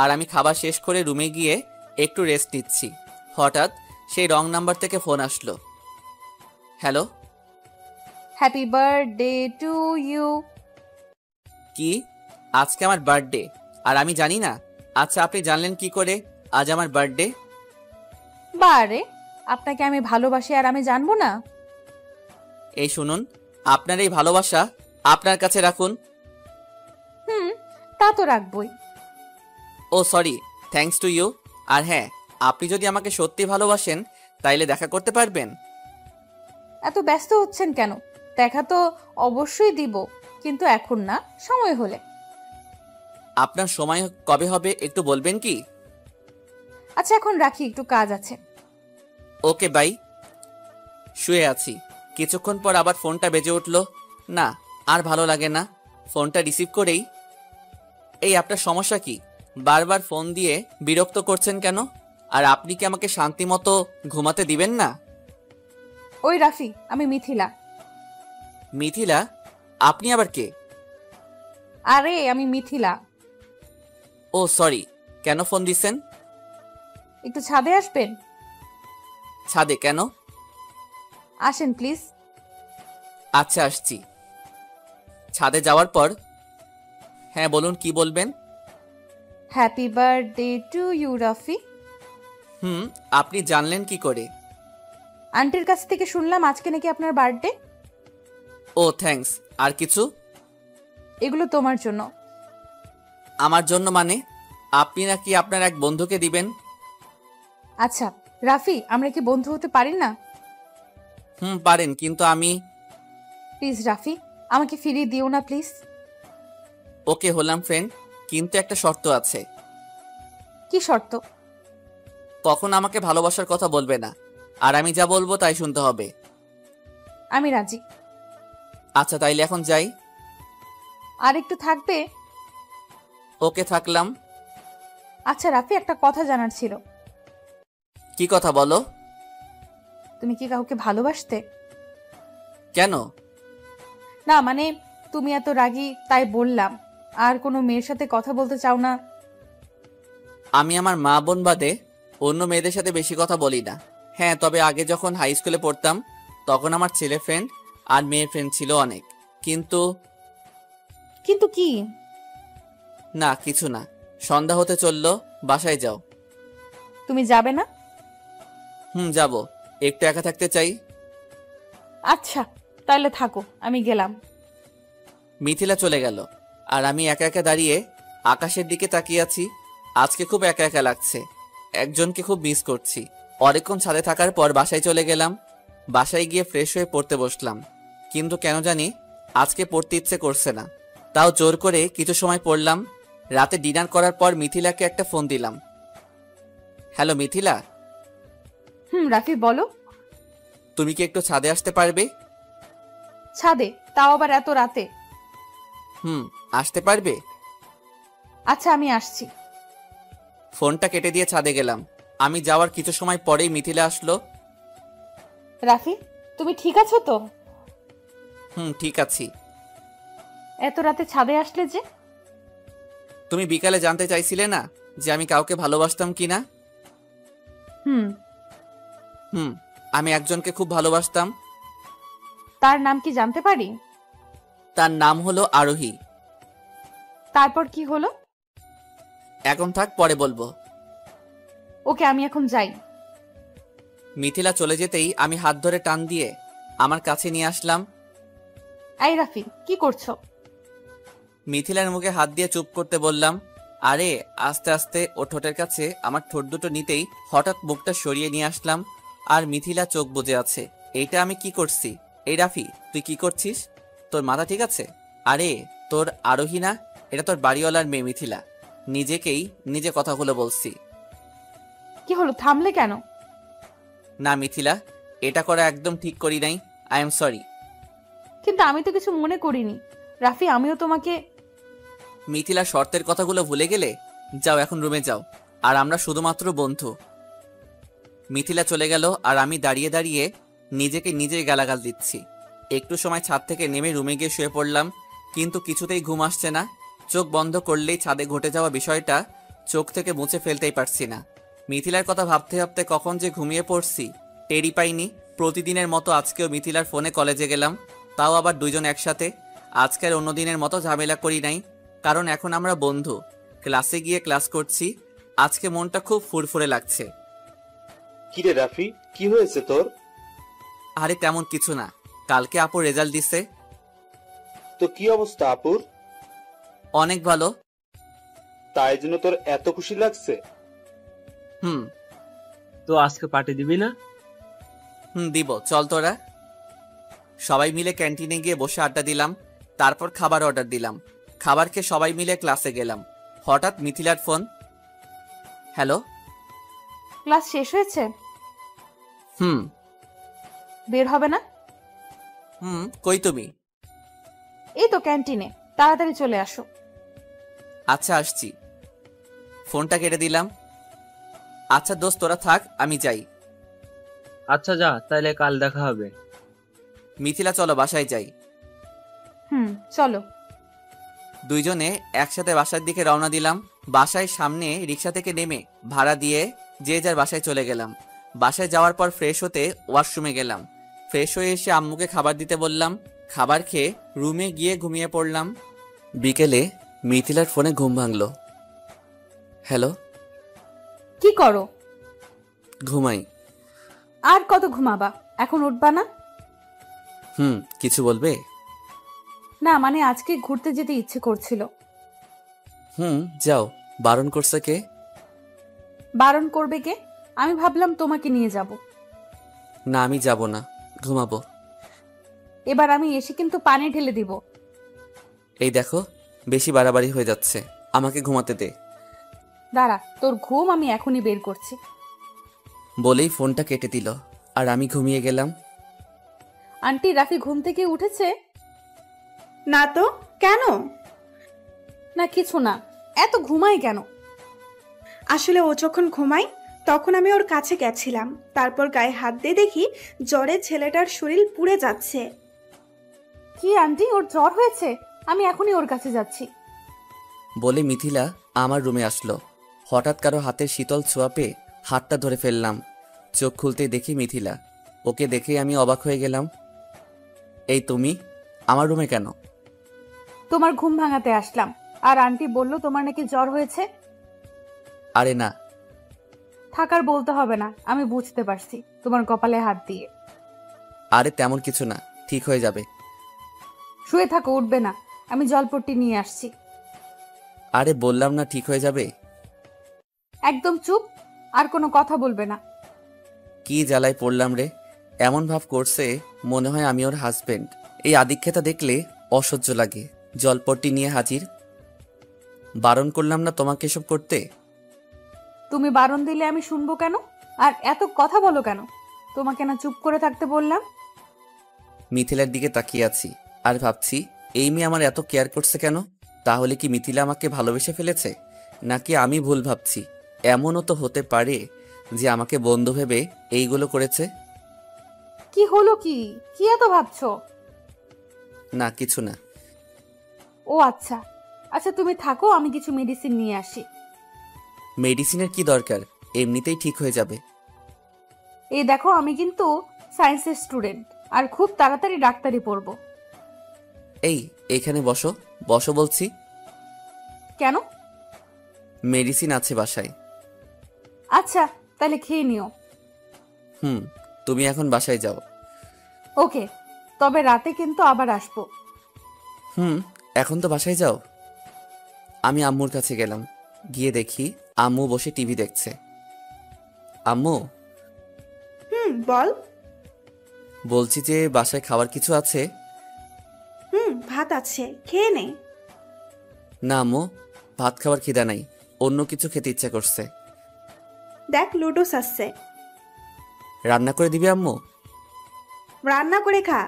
আর আমি খাবার শেষ করে রুমে গিয়ে একটু রেস্ট নিচ্ছি। হঠাৎ সেই রং নাম্বার থেকে ফোন আসলো। Hello. Happy birthday to you. কি, আজকে আমার বার্থডে আর আমি জানি না? আচ্ছা, আপনি জানলেন কি করে আজ আমার বার্থডে? বারে, আপনাকে আমি ভালোবাসি আর আমি জানবো না? এই শুনুন, আপনার এই ভালোবাসা আপনার কাছে রাখুন। হুম, তা তো রাখবই। ও সরি, থ্যাঙ্কস টু ইউ। আর হ্যাঁ, আপনি যদি আমাকে সত্যি ভালোবাসেন তাইলে দেখা করতে পারবেন। এত ব্যস্ত হচ্ছেন কেন? দেখা তো অবশ্যই দিব, কিন্তু এখন না, সময় হলে। আপনার সময় কবে হবে একটু বলবেন কি? আচ্ছা এখন রাখি, একটু কাজ আছে। Okay bye. শুয়ে আছি, কিছুক্ষণ পর আবার ফোনটা বেজে উঠল। না, আর ভালো লাগে না। ফোনটা রিসিভ করেই, এই আপনার সমস্যা কি? বারবার ফোন দিয়ে বিরক্ত করছেন কেন? আর আপনি কি আমাকে শান্তি মতো ঘুমাতে দিবেন না? ওই রাফি, আমি মিথিলা। মিথিলা? আপনি আবার কে? আরে আমি মিথিলা। ও সরি, কেন ফোন দিছেন? একটু ছাদে আসবেন? ছাদে কেন? আসেন প্লিজ। আচ্ছা আসছি। ছাদে যাওয়ার পর, হ্যাঁ বলুন, কি বলবেন? Happy birthday to you Rafi. হুম, আপনি জানলেন কি করে? আন্টির কাছ থেকে শুনলাম আজকে নাকি আপনার বার্থডে। ও থ্যাঙ্কস। আর কিছু? এগুলো তোমার জন্য। আমার জন্য মানে? আপনি নাকি আপনার এক বন্ধুকে দিবেন? আচ্ছা রাফি, আমরা কি বন্ধু হতে পারি না? হুম, পারেন, কিন্তু আমি... প্লিজ রাফি, আমাকে ফিরিয়ে দিও না প্লিজ। ওকে, হলাম ফ্রেন্ড, কিন্তু একটা শর্ত আছে। কি শর্ত? কখন আমাকে ভালোবাসার কথা বলবে না, আর আমি যা বলবো তাই শুনতে হবে। আমি রাজি। আচ্ছা, তাইলে এখন যাই। আর একটু থাকবে? ওকে, থাকলাম। আচ্ছা রাফি, একটা কথা জানার ছিল। কি কথা বলো? তুমি কি কাউকে ভালোবাসতে? কেন? না মানে, তুমি এত রাগী তাই বললাম। আর কোনো মেয়ের সাথে কথা বলতে চাও না? আমি আমার মা বোন বাদে অন্য মেয়েদের সাথে বেশি কথা বলি না। হ্যাঁ, তবে আগে যখন হাই স্কুলে পড়তাম তখন আমার ছেলে ফ্রেন্ড আর মেয়ে ফ্রেন্ড ছিল অনেক। কিন্তু... কিন্তু কি? না, কিছু না। সন্ধ্যা হতে চললো, বাসায় যাও। তুমি যাবে না? হুম, যাব। একটু একা থাকতে চাই। আচ্ছা তাহলে থাকো, আমি গেলাম। মিথিলা চলে গেল, আর আমি একা একা দাঁড়িয়ে আকাশের দিকে তাকিয়ে আছি। আজকে খুব একা একা লাগছে, একজনকে খুব মিস করছি। অনেকক্ষণ ছাদে থাকার পর বাসায় চলে গেলাম। বাসায় গিয়ে ফ্রেশ হয়ে পড়তে বসলাম, কিন্তু কেন জানি আজকে পড়তে ইচ্ছে করছে না। তাও জোর করে কিছু সময় পড়লাম। রাতে ডিনার করার পর মিথিলাকে একটা ফোন দিলাম। হ্যালো মিথিলা, রাফি বলো। তুমি কি একটু ছাদে আসতে পারবে? ছাদে? তাও আবার এত রাতে? হুম, আসতে পারবে? আচ্ছা আমি আসছি। ফোনটা কেটে দিয়ে ছাদে গেলাম। আমি যাওয়ার কিছু সময় পরেই মিথিলা আসলো। রাফি, তুমি ঠিক আছো তো? হুম, ঠিক আছি। এত রাতে ছাদে আসলে যে? তুমি বিকালে জানতে চাইছিলে না যে আমি কাউকে ভালোবাসতাম কিনা? হুম। হুম, আমি একজনকে খুব ভালোবাসতাম। তার নাম কি জানতে পারি? তার নাম হলো আরোহী। তারপর কি হলো? এখন থাক, পরে বলবো। ওকে, আমি এখন যাই। মিথিলা চলে যেতেই আমি হাত ধরে টান দিয়ে আমার কাছে নিয়ে আসলাম। এই রাফি, কি করছো? মিথিলার মুখে হাত দিয়ে চুপ করতে বললাম। আরে আস্তে আস্তে ও ঠোঁটের কাছে আমার ঠোঁট দুটো নিতেই হঠাৎ মুখটা সরিয়ে নিয়ে আসলাম, আর মিথিলা চোখ বুজে আছে। এইটা আমি কি করছি? এই রাফি, তুই কি করছিস? তোর মাথা ঠিক আছে? আরে তোর আরোহী না, এটা তোর বাড়িওয়ালার মেয়ে মিথিলা। নিজেকেই নিজে কথাগুলো বলছি। কি হলো, থামলে কেন? না মিথিলা, এটা করা একদম ঠিক করি নাই। I am sorry. কিন্তু আমি তো কিছু মনে করিনি রাফি, আমিও তোমাকে... মিথিলা, শর্তের কথাগুলো ভুলে গেলে? যাও, এখন রুমে যাও, আর আমরা শুধুমাত্র বন্ধু। মিথিলা চলে গেল, আর আমি দাঁড়িয়ে দাঁড়িয়ে নিজেকে নিজেই গালাগাল দিচ্ছি। একটু সময় ছাদ থেকে নেমে রুমে গিয়ে শুয়ে পড়লাম, কিন্তু কিছুতেই ঘুম আসছে না। চোখ বন্ধ করলেই ছাদে ঘটে যাওয়া বিষয়টা চোখ থেকে মুছে ফেলতেই পারছি না। মিথিলার কথা ভাবতে ভাবতে কখন যে ঘুমিয়ে পড়ছি টেরই পাইনি। প্রতিদিনের মতো আজকেও মিথিলার ফোনে কলেজে গেলাম, তাও আবার দুইজন একসাথে। আজকের অন্য দিনের মতো ঝামেলা করি নাই, কারণ এখন আমরা বন্ধু। ক্লাসে গিয়ে ক্লাস করছি। আজকে মনটা খুব ফুরফুরে লাগছে। কিরে রাফি, কি হয়েছে তোর? আরে তেমন কিছু না, কালকে আপু রেজাল্ট দিছে। তো কি অবস্থা আপুর? অনেক ভালো। তাই জন্য তোর এত খুশি লাগছে? হুম। তো আজকে পার্টি দিবি না? দিব, চল তোরা। সবাই মিলে ক্যান্টিনে গিয়ে বসে আড্ডা দিলাম, তারপর খাবার অর্ডার দিলাম। খাবার খেয়ে সবাই মিলে ক্লাসে গেলাম। হঠাৎ মিথিলার ফোন। হ্যালো। ক্লাস শেষ হয়েছে? হুম। বের হবে না? কই তুমি? এই তো ক্যান্টিনে, তাড়াতাড়ি চলে আসো। আচ্ছা, আসছি। ফোনটা কেটে দিলাম। আচ্ছা দোস্ত, তোরা থাক, আমি যাই। আচ্ছা যা, তাইলে কাল দেখা হবে। মিথিলা, চলো বাসায় যাই। চলো। দুইজনে একসাথে বাসার দিকে রওনা দিলাম। বাসায় সামনে রিক্সা থেকে নেমে ভাড়া দিয়ে যে যার বাসায় চলে গেলাম। বাসায় যাওয়ার পর ফ্রেশ হতে ওয়াশরুমে গেলাম। ফ্রেশ হয়ে এসে আম্মুকে খাবার দিতে বললাম। খাবার খেয়ে রুমে গিয়ে ঘুমিয়ে পড়লাম। বিকেলে মিথিলার ফোনে ঘুম ভাঙলো। হ্যালো। কি করো? ঘুমাই। আর কত ঘুমাবা? এখন উঠবা না? কিছু বলবে? না মানে আজকে ঘুরতে যেতে ইচ্ছে করছিল। যাও। বারণ করছে কে? বারণ করবে কে? আমি ভাবলাম তোমাকে নিয়ে যাব। না, আমি যাব না, ঘুমাবো। এবার আমি এসে কিন্তু পানি ঢেলে দিব। এই দেখো, বেশি বাড়াবাড়ি হয়ে যাচ্ছে, আমাকে ঘুমাতে দে। দাঁড়া, তোর ঘুম আমি এখনই বের করছি। বলেই ফোনটা কেটে দিল, আর আমি ঘুমিয়ে গেলাম। আন্টি, রাফি ঘুম থেকে উঠেছে? না তো, কেন? না কিছু না, এত ঘুমায় কেন? আসলে ও যখন ঘুমায় তখন আমি ওর কাছে গেছিলাম, তারপর গায়ে হাত দিয়ে দেখি জ্বরে ছেলেটার শরীর পুড়ে যাচ্ছে। কি আন্টি, ওর জ্বর হয়েছে? আমি এখনই ওর কাছে যাচ্ছি। বলে মিথিলা আমার রুমে আসলো। হঠাৎ কারো হাতের শীতল ছোঁয়া পেয়ে হাতটা ধরে ফেললাম। চোখ খুলতেই দেখি মিথিলা। ওকে দেখেই আমি অবাক হয়ে গেলাম। এই তুমি আমার রুমে কেন? তোমার ঘুম ভাঙাতে আসলাম। আর আন্টি বলল তোমার নাকি জ্বর হয়েছে। আরে না। থাকার বলতে হবে না, আমি বুঝতে পারছি তোমার কপালে হাত দিয়ে। আরে তেমন কিছু না, ঠিক হয়ে যাবে। শুয়ে থাকো, উঠবে না। আমি জলপট্টি নিয়ে আসছি। আরে বললাম না ঠিক হয়ে যাবে। একদম চুপ, আর কোনো কথা বলবে না। কি জ্বালায় পড়লাম রে। এমন ভাব করছে মনে হয় আমি ওর হাজবেন্ড। এই আদিক্ষেতা দেখলে অসহ্য লাগে। জলপট্টি নিয়ে হাজির। বারণ করলাম না তোমাকে এসব করতে? তুমি বারণ দিলে আমি শুনবো কেন? আর এত কথা বলো কেন? তোমাকে না চুপ করে থাকতে বললাম? মিথিলার দিকে তাকিয়ে আছি আর ভাবছি, এই মেয়ে আমার এত কেয়ার করছে কেন? তাহলে কি মিথিলা আমাকে ভালোবেসে ফেলেছে, নাকি আমি ভুল ভাবছি? এমনও তো হতে পারে যে আমাকে বন্ধু ভেবে এইগুলো করেছে। কি হলো? কি কি এত ভাবছো? না কিছু না। ও আচ্ছা আচ্ছা, তুমি থাকো, আমি কিছু মেডিসিন নিয়ে আসি। মেডিসিনের কি দরকার, এমনিতেই ঠিক হয়ে যাবে। এই দেখো, আমি কিন্তু সায়েন্সের স্টুডেন্ট, আর খুব তাড়াতাড়ি ডাক্তারি পড়বো। এই এখানে বসো, বসো বলছি। কেন? মেডিসিন আছে বাসায়। আচ্ছা, তাহলে খেয়ে নিও। তুমি এখন বাসায় যাও। ওকে, তবে রাতে কিন্তু আবার আসবো। এখন তো বাসায় যাও। আমি আম্মুর কাছে গেলাম। গিয়ে দেখি আম্মু বসে টিভি দেখছে। আম্মু, বল। বলছি যে বাসায় খাবার কিছু আছে? ভাত আছে, খেয়ে নে। না আম্মু, ভাত খাবার খিদা নাই, অন্য কিছু খেতে ইচ্ছা করছে। দেখ, লুডোস আসছে, রান্না করে দিবি আম্মু? রান্না করে খা।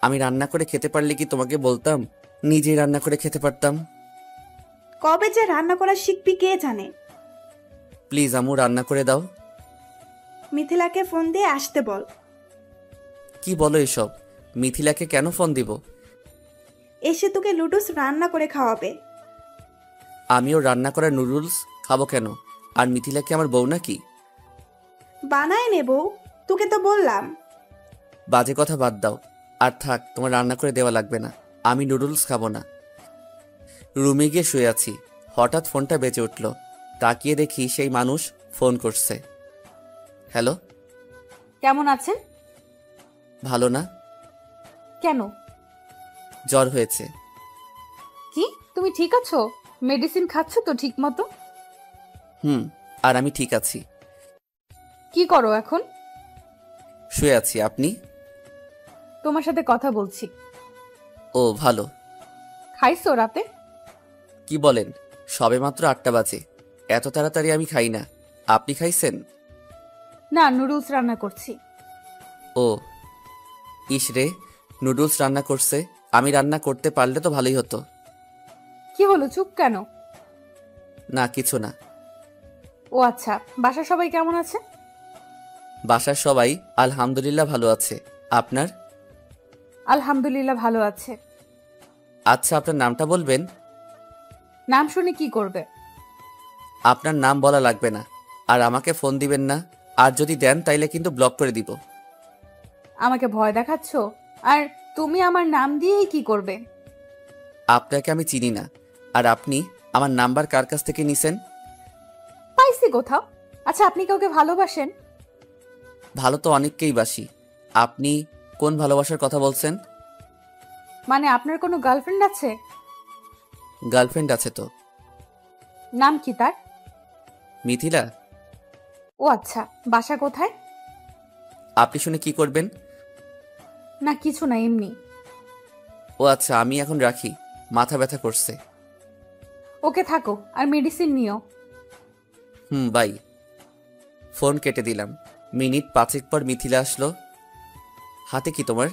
আমি রান্না করে খেতে পারলে কি তোমাকে বলতাম? নিজেই রান্না করে খেতে পারতাম। কবে যে রান্না করা শিখবি কে জানে। প্লিজ আম্মু, রান্না করে দাও। মিথিলাকে ফোন দিয়ে আসতে বল। কি বলো এসব? মিথিলাকে কেন ফোন দিব? এসে তোকে লুডোস রান্না করে খাওয়াবে। আমিও রান্না করা নুডলস খাবো কেন? আর মিথিলা কি আমার বউ নাকি? বানায় নেব, তোকে তো বললাম। বাজে কথা বাদ দাও। আর থাক, তোমার রান্না করে দেওয়া লাগবে না, আমি নুডলস খাবো না। রুমে গিয়ে শুয়ে আছি, হঠাৎ ফোনটা বেজে উঠল। তাকিয়ে দেখি সেই মানুষ ফোন করছে। হ্যালো। কেমন আছেন? ভালো না। কেন? জ্বর হয়েছে। কি, তুমি ঠিক আছো? মেডিসিন খাচ্ছ তো ঠিক মতো? আর আমি ঠিক আছি। কি করো এখন? শুয়ে আছি। আপনি? তোমার সাথে কথা বলছি। ও ভালো। খাইছো রাতে? কি বলেন, সবে মাত্র 8টা বাজে, এত তাড়াতাড়ি আমি খাই না। আপনি খাইছেন? না, নুডলস রান্না করছি। ও ইস রে, নুডলস রান্না করছে। আমি রান্না করতে পারলে তো ভালোই হতো। কি হলো, চুপ কেন? না কিছু না। ও আচ্ছা, বাসার সবাই কেমন আছে? বাসার সবাই আলহামদুলিল্লাহ ভালো আছে। আপনার? আলহামদুলিল্লাহ ভালো আছে। আচ্ছা, আপনার নামটা বলবেন? নাম শুনে কি করবে? আপনার নাম বলা লাগবে না, আর আমাকে ফোন দিবেন না। আর যদি দেন তাইলে কিন্তু ব্লক করে দিব। আমাকে ভয় দেখাচ্ছ? আর তুমি আমার নাম দিয়েই কি করবে? আপনাকে আমি চিনি না, আর আপনি আমার নাম্বার কার কাছ থেকে নিছেন? পাইছি কোথাও। আচ্ছা, আপনি কাউকে ভালোবাসেন? ভালো তো অনেককেই বাসি। আপনি কোন ভালোবাসার কথা বলছেন? মানে আপনার কোনো গার্লফ্রেন্ড আছে? গার্লফ্রেন্ড আছে তো। নাম কি তার? মিথিলা। ও আচ্ছা, বাসা কোথায়? আপনি শুনে কি করবেন? না কিছু না, এমনি। ও আচ্ছা, আমি এখন রাখি, মাথা ব্যথা করছে। ওকে, থাকো আর মেডিসিন নিও। বাই। ফোন কেটে দিলাম। মিনিট 5 পর মিথিলা আসলো। হাতে কি তোমার?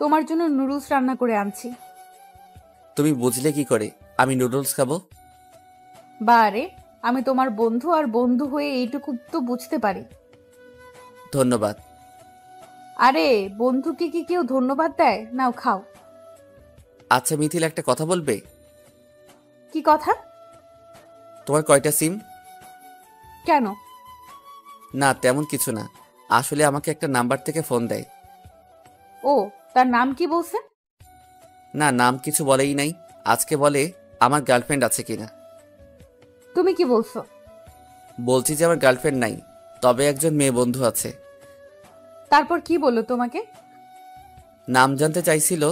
তোমার জন্য নুডলস রান্না করে আনছি। তুমি বুঝলে কি করে আমি নুডলস খাবো? বারে, আমি তোমার বন্ধু, আর বন্ধু হয়ে এইটুকু তো বুঝতে পারি। ধন্যবাদ। আরে, বন্ধুকে কি কেউ ধন্যবাদ দেয়? নাও খাও। আচ্ছা মিথিলা, একটা কথা বলবে? কি কথা? তোমার কয়টা সিম? কেন? না তেমন কিছু না, আসলে আমাকে একটা নাম্বার থেকে ফোন দেয়। ও, তার নাম কি বলছে? না, নাম কিছু বলেই নাই। আজকে বলে আমার গার্লফ্রেন্ড আছে কিনা। তুমি কি বলছো? বলছি যে আমার গার্লফ্রেন্ড নাই, তবে একজন মেয়ে বন্ধু আছে। তারপর কি বললো তোমাকে? নাম জানতে চাইছিল,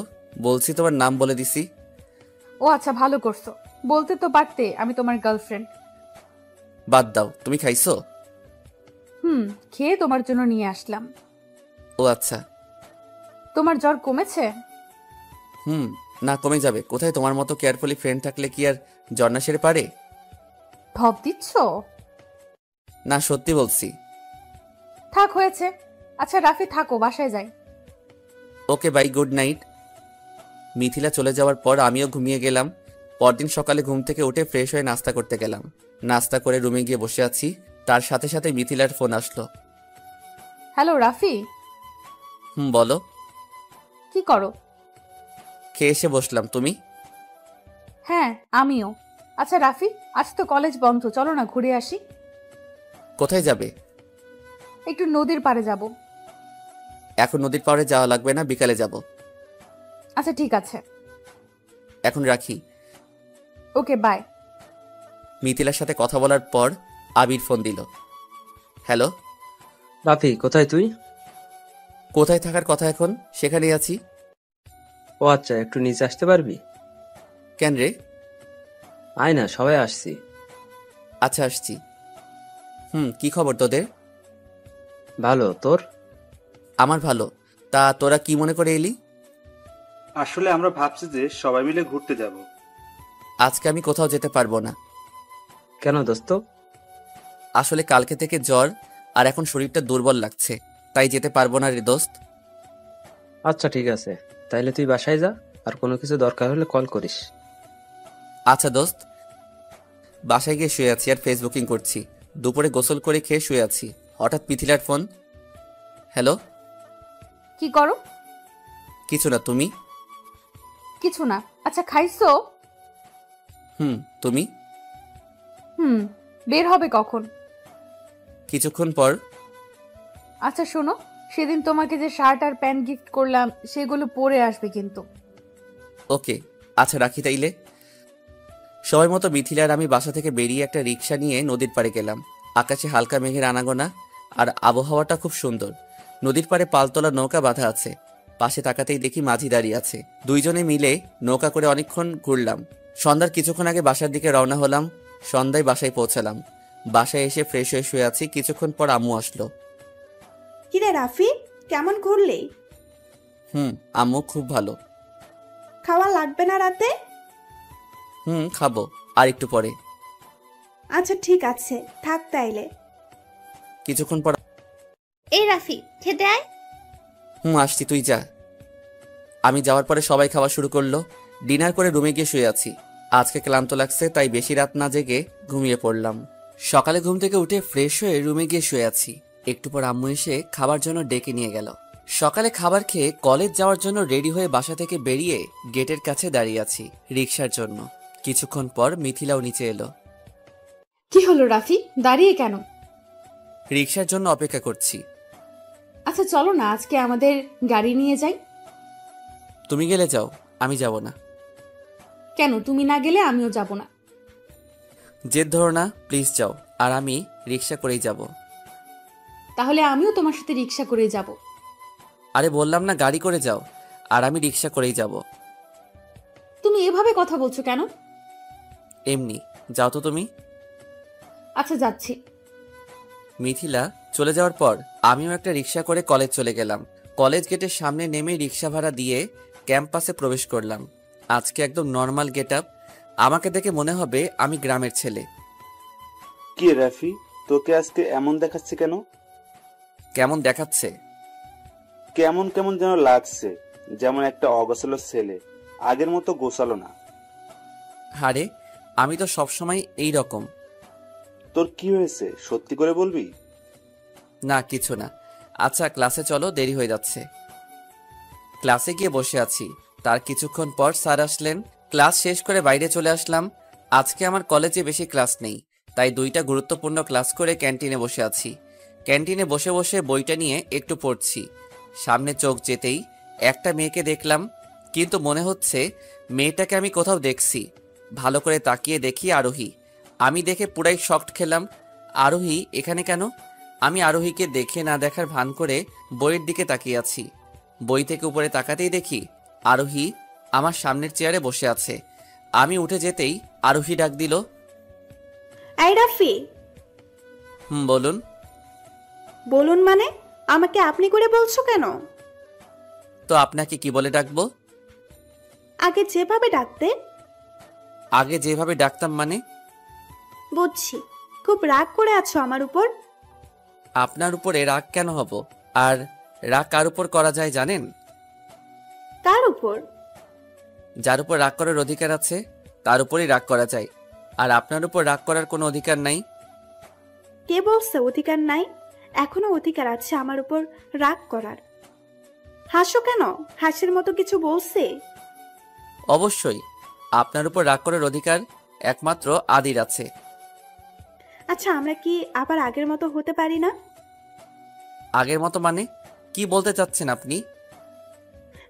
বলছি তোমার নাম বলে দিছি। ও আচ্ছা, ভালো করছো। বলতে তো পারতে আমি তোমার গার্লফ্রেন্ড। বাদ দাও, তুমি খাইছো? খেয়ে তোমার জন্য নিয়ে আসলাম। ও আচ্ছা। তোমার জ্বর কমেছে? না, কমে যাবে কোথায়? তোমার মতো কেয়ারফুলি ফ্রেন্ড থাকলে কি আর জ্বর না সেরে পারে? ঢপ দিচ্ছ? না, সত্যি বলছি। থাক, হয়েছে। আচ্ছা রাফি, থাকো, বাসায় যাই। Okay bye, good night. Mithila চলে যাওয়ার পর আমিও ঘুমিয়ে গেলাম। পরদিন সকালে ঘুম থেকে উঠে ফ্রেশ হয়ে নাস্তা করতে গেলাম। নাস্তা করে রুমে গিয়ে বসে আছি, তার সাথে সাথে মিথিলার ফোন আসলো। হ্যালো রাফি। বলো। কি করো? খেয়ে এসে বসলাম, তুমি? হ্যাঁ, আমিও। আচ্ছা রাফি, আজ তো কলেজ বন্ধ, চলো না ঘুরে আসি। কোথায় যাবে? একটু নদীর পাড়ে যাব। এখন নদীর পাড়ে যাওয়া লাগবে না, বিকালে যাব। আচ্ছা ঠিক আছে। এখন রাখি। ওকে, বাই। মিথিলার সাথে কথা বলার পর আবির ফোন দিল। হ্যালো। রাফি, কোথায় তুই? কোথায় থাকার কথা, এখন সেখানেই আছি। ও আচ্ছা, একটু নিচে আসতে পারবি? কেন রে? আয় না, সবাই আসছি। আচ্ছা আসছি। কি খবর তোদের? ভালো, তোর? আমার ভালো। তা তোরা কি মনে করে এলি? আসলে আমরা ভাবছি যে সবাই মিলে ঘুরতে যাব। আজকে আমি কোথাও যেতে পারবো না। কেন দোস্ত? আসলে কালকে থেকে জ্বর, আর এখন শরীরটা দুর্বল লাগছে, তাই যেতে পারবো না রে দোস্ত। আচ্ছা ঠিক আছে, তাইলে তুই বাসায় যা, আর কোনো কিছু দরকার হলে কল করিস। আচ্ছা দোস্ত। বাসায় গিয়ে শুয়ে আছি আর ফেসবুকিং করছি। দুপুরে গোসল করে খেয়ে শুয়ে আছি, হঠাৎ মিথিলার ফোন। হ্যালো। কি করো? কিছু না, তুমি? কিছু না। আচ্ছা, খাইছো? তুমি? বের হবে কখন? কিছুক্ষণ পর। আচ্ছা শোনো, সেদিন তোমাকে যে শার্ট আর প্যান্ট গিফট করলাম সেগুলো পরে আসবে কিন্তু। ওকে, আচ্ছা রাখি তাইলে। সময় মতো মিথিলা আর আমি বাসা থেকে বেরিয়ে একটা রিক্সা নিয়ে নদীর পাড়ে গেলাম। আকাশে হালকা মেঘের আনাগোনা, আর আবহাওয়াটা খুব সুন্দর। নদীর পাড়ে পালতোলা নৌকা বাঁধা আছে। পাশে তাকাতেই দেখি মাঝি দাঁড়িয়ে আছে। দুইজনে মিলে নৌকা করে অনেকক্ষণ ঘুরলাম। সন্ধ্যার কিছুক্ষণ আগে বাসার দিকে রওনা হলাম। সন্ধ্যায় বাসায় পৌঁছালাম। বাসায় এসে ফ্রেশ হয়ে শুয়ে আছি। কিছুক্ষণ পর আম্মু আসলো। কিরে রাফি, কেমন ঘুরলি? আম্মু খুব ভালো। খাওয়া লাগবে না রাতে? খাবো আর একটু পরে। আচ্ছা ঠিক আছে, থাক তাইলে। কিছুক্ষণ পর। এই রাফি, খেতে আয়। আসছি, তুই যা। আমি যাওয়ার পরে সবাই খাওয়া শুরু করলো। ডিনার করে রুমে গিয়ে শুয়ে আছি। আজকে ক্লান্ত লাগছে, তাই বেশি রাত না জেগে ঘুমিয়ে পড়লাম। সকালে ঘুম থেকে উঠে ফ্রেশ হয়ে রুমে গিয়ে শুয়ে আছি। একটু পর আম্মু এসে খাবার জন্য ডেকে নিয়ে গেল। সকালে খাবার খেয়ে কলেজ যাওয়ার জন্য রেডি হয়ে বাসা থেকে বেরিয়ে গেটের কাছে দাঁড়িয়ে আছি রিক্সার জন্য। কিছুক্ষণ পর মিথিলাও নিচে এলো। কি হলো রাফি, দাঁড়িয়ে কেন? রিক্সার জন্য অপেক্ষা করছি। আচ্ছা চলো না, আজকে আমাদের গাড়ি নিয়ে যাই। তুমি গেলে যাও, আমি যাব না। কেন? তুমি না গেলে আমিও যাব না। জেদ ধরো না, প্লিজ যাও। আর আমি রিক্সা করেই যাব। তাহলে আমিও তোমার সাথে রিক্সা করে যাব। আরে বললাম না গাড়ি করে যাও, আর আমি রিক্সা করেই যাব। তুমি এভাবে কথা বলছো কেন? এমনি, যাও তো তুমি। আচ্ছা যাচ্ছি। মিথিলা চলে যাওয়ার পর আমিও একটা রিক্সা করে কলেজ চলে গেলাম। কলেজ গেটের সামনে নেমে রিক্সা ভাড়া দিয়ে ক্যাম্পাসে প্রবেশ করলাম। আজকে একদম নর্মাল গেট আপ, আমাকে দেখে মনে হবে আমি গ্রামের ছেলে। কি রাফি, তোকে আজকে এমন দেখাচ্ছে কেন? কেমন দেখাচ্ছে? কেমন কেমন যেন লাগছে, যেমন একটা অগোছালো ছেলে, আগের মতো গোছালো না। আরে আমি তো সবসময় এই রকম। তোর কি হয়েছে, সত্যি করে বলবি? না কিছু না। আচ্ছা ক্লাসে চলো, দেরি হয়ে যাচ্ছে। ক্লাসে গিয়ে বসে আছি, তার কিছুক্ষণ পর স্যার আসলেন। ক্লাস শেষ করে বাইরে চলে আসলাম। আজকে আমার কলেজে বেশি ক্লাস নেই, তাই 2টা গুরুত্বপূর্ণ ক্লাস করে ক্যান্টিনে বসে আছি। ক্যান্টিনে বসে বসে বইটা নিয়ে একটু পড়ছি। সামনে চোখ যেতেই একটা মেয়েকে দেখলাম, কিন্তু মনে হচ্ছে মেয়েটাকে আমি কোথাও দেখছি। ভালো করে তাকিয়ে দেখি আরোহী। আমি দেখে পুরাই শকড খেলাম। আরোহী এখানে কেন? আমি আরোহীকে দেখে না দেখার ভান করে বইয়ের দিকে তাকিয়ে আছি। বই থেকে উপরে তাকাতেই দেখি আরোহী আমার সামনের চেয়ারে বসে আছে। আমি উঠে যেতেই আরোহী ডাক দিল, এই রাফি। বলুন। বলুন মানে? আমাকে আপনি করে বলছো কেন? তো আপনাকে কি বলে ডাকবো? আগে যেভাবে ডাকতে। আগে যেভাবে ডাকতাম মানে? বুঝছি, খুব রাগ করে আছো আমার উপর। আপনার উপরে রাগ কেন হব? আর রাগ কার উপর করা যায় জানেন? কার উপর? যার উপর রাগ করার অধিকার আছে তার উপরই রাগ করা যায়। আর আপনার উপর রাগ করার কোনো অধিকার নাই। কে বলছে অধিকার নাই? এখনো অধিকার আছে আমার উপর রাগ করার। হাসো কেন? হাসির মতো কিছু বলছে? অবশ্যই আপনার উপর রাগ করার অধিকার একমাত্র আদির আছে। আচ্ছা, আমরা কি আবার আগের মতো হতে পারি না? আগের মতো মানে কি বলতে চাচ্ছেন আপনি?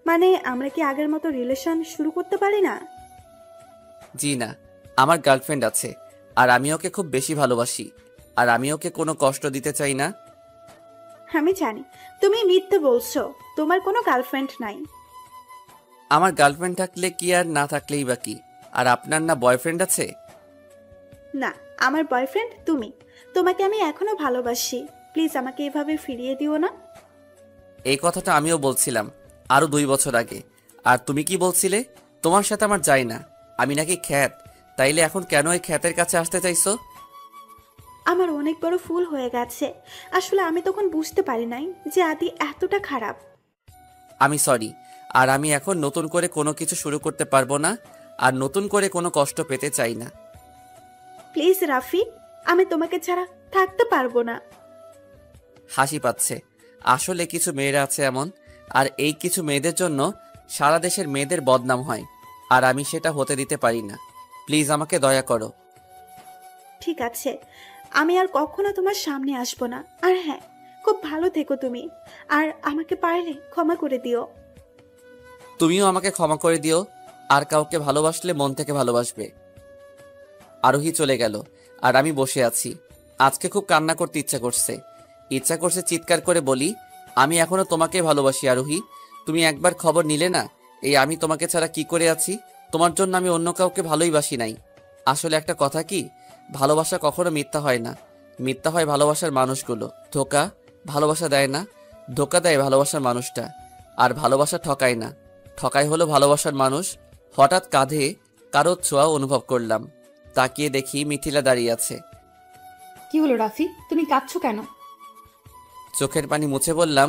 মানে আমরা কি আগের মতো রিলেশন শুরু করতে পারি না? জি না, আমার গার্লফ্রেন্ড আছে, আর আমি ওকে খুব বেশি ভালোবাসি, আর আমি ওকে কোনো কষ্ট দিতে চাই না। আমি জানি তুমি মিথ্যে বলছো, তোমার কোনো গার্লফ্রেন্ড নাই। আমার গার্লফ্রেন্ড থাকলে কি আর না থাকলেই বা কি? আর আপনার না বয়ফ্রেন্ড আছে? না, আমার বয়ফ্রেন্ড তুমি। তোমাকে আমি এখনো ভালোবাসি, প্লিজ আমাকে এভাবে ফিরিয়ে দিও না। এই কথাটা আমিও বলছিলাম আরো 2 বছর আগে। আর তুমি কি বলছিলে? তোমার সাথে আমার যায় না, আমি নাকি খ্যাত। তাইলে এখন কেন এই খ্যাতের কাছে আসতে চাইছো? আমার অনেক বড় ভুল হয়ে গেছে। আসলে আমি তখন বুঝতে পারি নাই যে আদি এতটা খারাপ। আমি সরি। আর আমি এখন নতুন করে কোনো কিছু শুরু করতে পারবো না, আর নতুন করে কোনো কষ্ট পেতে চাই না। প্লিজ রাফি, আমি তোমাকে ছাড়া থাকতে পারবো না। হাসি পাচ্ছে। আসলে কিছু মেয়েরা আছে এমন, আর এই কিছু মেয়েদের জন্য সারা দেশের মেয়েদের বদনাম হয়, আর আমি সেটা হতে দিতে পারি না। প্লিজ আমাকে দয়া করো। ঠিক আছে, আমি আর কখনো তোমার সামনে আসবো না। আর হ্যাঁ, খুব ভালো থেকো তুমি। আর আমাকে পারলে ক্ষমা করে দিও। তুমিও আমাকে ক্ষমা করে দিও। আর কাউকে ভালোবাসলে মন থেকে ভালোবাসবে। আরোহী চলে গেল, আর আমি বসে আছি। আজকে খুব কান্না করতে ইচ্ছা করছে চিৎকার করে বলি, আমি এখনো তোমাকে ভালোবাসি আরোহী। তুমি একবার খবর নিলে না এই আমি তোমাকে ছাড়া কি করে আছি? তোমার জন্য আমি অন্য কাউকে ভালোই বাসি নাই। আসলে একটা কথা কি, ভালোবাসা কখনো মিথ্যা হয় না। মিথ্যা হয় ভালোবাসার মানুষগুলো। ধোকা ভালোবাসা দেয় না, ধোকা দেয় ভালোবাসার মানুষটা। আর ভালোবাসা ঠকায় না, ঠকায় হলো ভালোবাসার মানুষ। হঠাৎ কাঁধে কারো ছোঁয়া অনুভব করলাম। তাকিয়ে দেখি মিথিলা দাঁড়িয়ে আছে। কি হলো রাফি, তুমি কাঁদছো কেন? চোখের পানি মুছে বললাম,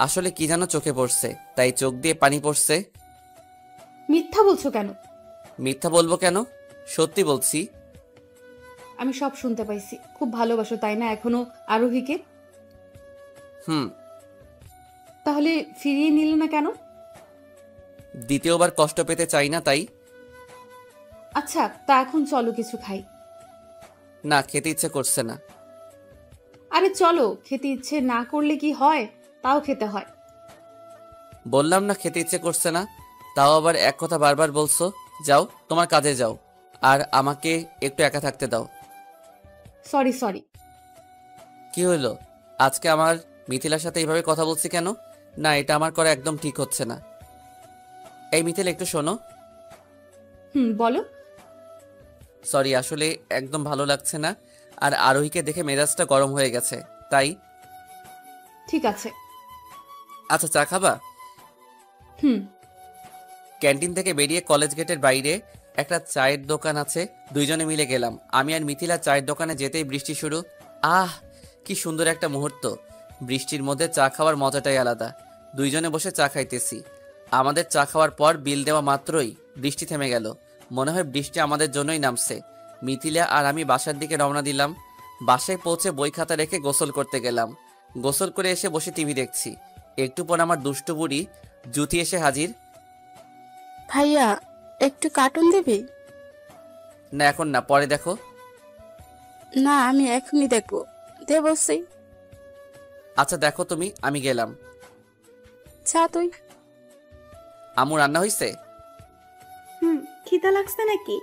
আসলে কি যেন চোখে পড়ছে, তাই চোখ দিয়ে পানি পড়ছে। মিথ্যা বলছো কেন? মিথ্যা বলবো কেন? সত্যি বলছি। আমি সব শুনতে পাইছি। খুব ভালোবাসো তাই না এখনো আরোহীকে? হুম। তাহলে ফিরিয়ে নিলে না কেন? দ্বিতীয়বার কষ্ট পেতে চাই না তাই। আচ্ছা, তা এখন চলো কিছু খাই। না, খেতে ইচ্ছে করছে না। আরে চলো, খেতে ইচ্ছে না করলে কি হয়, তাও খেতে হয়। বললাম না খেতে ইচ্ছে করছে না, তাও আবার এক কথা বারবার বলছো। যাও তোমার কাজে যাও, আর আমাকে একটু একা থাকতে দাও। Sorry sorry. কি হলো? আজকে আমার মিথিলার সাথে এইভাবে কথা বলছি কেন? না, এটা আমার করা একদম ঠিক হচ্ছে না। এই মিথিলা, একটু শোনো। বলো। সরি, আসলে একদম ভালো লাগছে না, আর আরোহীকে দেখে মেজাজটা গরম হয়ে গেছে, তাই। ঠিক আছে। আচ্ছা, চা খাবা? হুম। ক্যান্টিন থেকে বেরিয়ে কলেজ গেটের বাইরে একটা চায়ের দোকান আছে, দুইজনে মিলে গেলাম। আমি আর মিথিলা চায়ের দোকানে যেতেই বৃষ্টি শুরু। আহ, কি সুন্দর একটা মুহূর্ত। বৃষ্টির মধ্যে চা খাওয়ার মজাটাই আলাদা। দুইজনে বসে চা খাইতেছি। আমাদের চা খাওয়ার পর বিল দেওয়া মাত্রই বৃষ্টি থেমে গেল। মনে হয় বৃষ্টি আমাদের জন্যই নামছে। মিথিলা আর আমি বাসার দিকে রওনা দিলাম। বাসায় পৌঁছে বই খাতা রেখে গোসল করতে গেলাম। গোসল করে এসে বসে টিভি দেখছি। একটু পর আমার দুষ্টু বুড়ি জুতি এসে হাজির। ভাইয়া একটু কার্টুন দিবি? না, এখন না, পরে দেখো। না, আমি এখনই দেখবো, দে বসি। আচ্ছা দেখো তুমি, আমি গেলাম। চা তুই। আম্মু রান্না হইছে? খিদা লাগছে নাকি?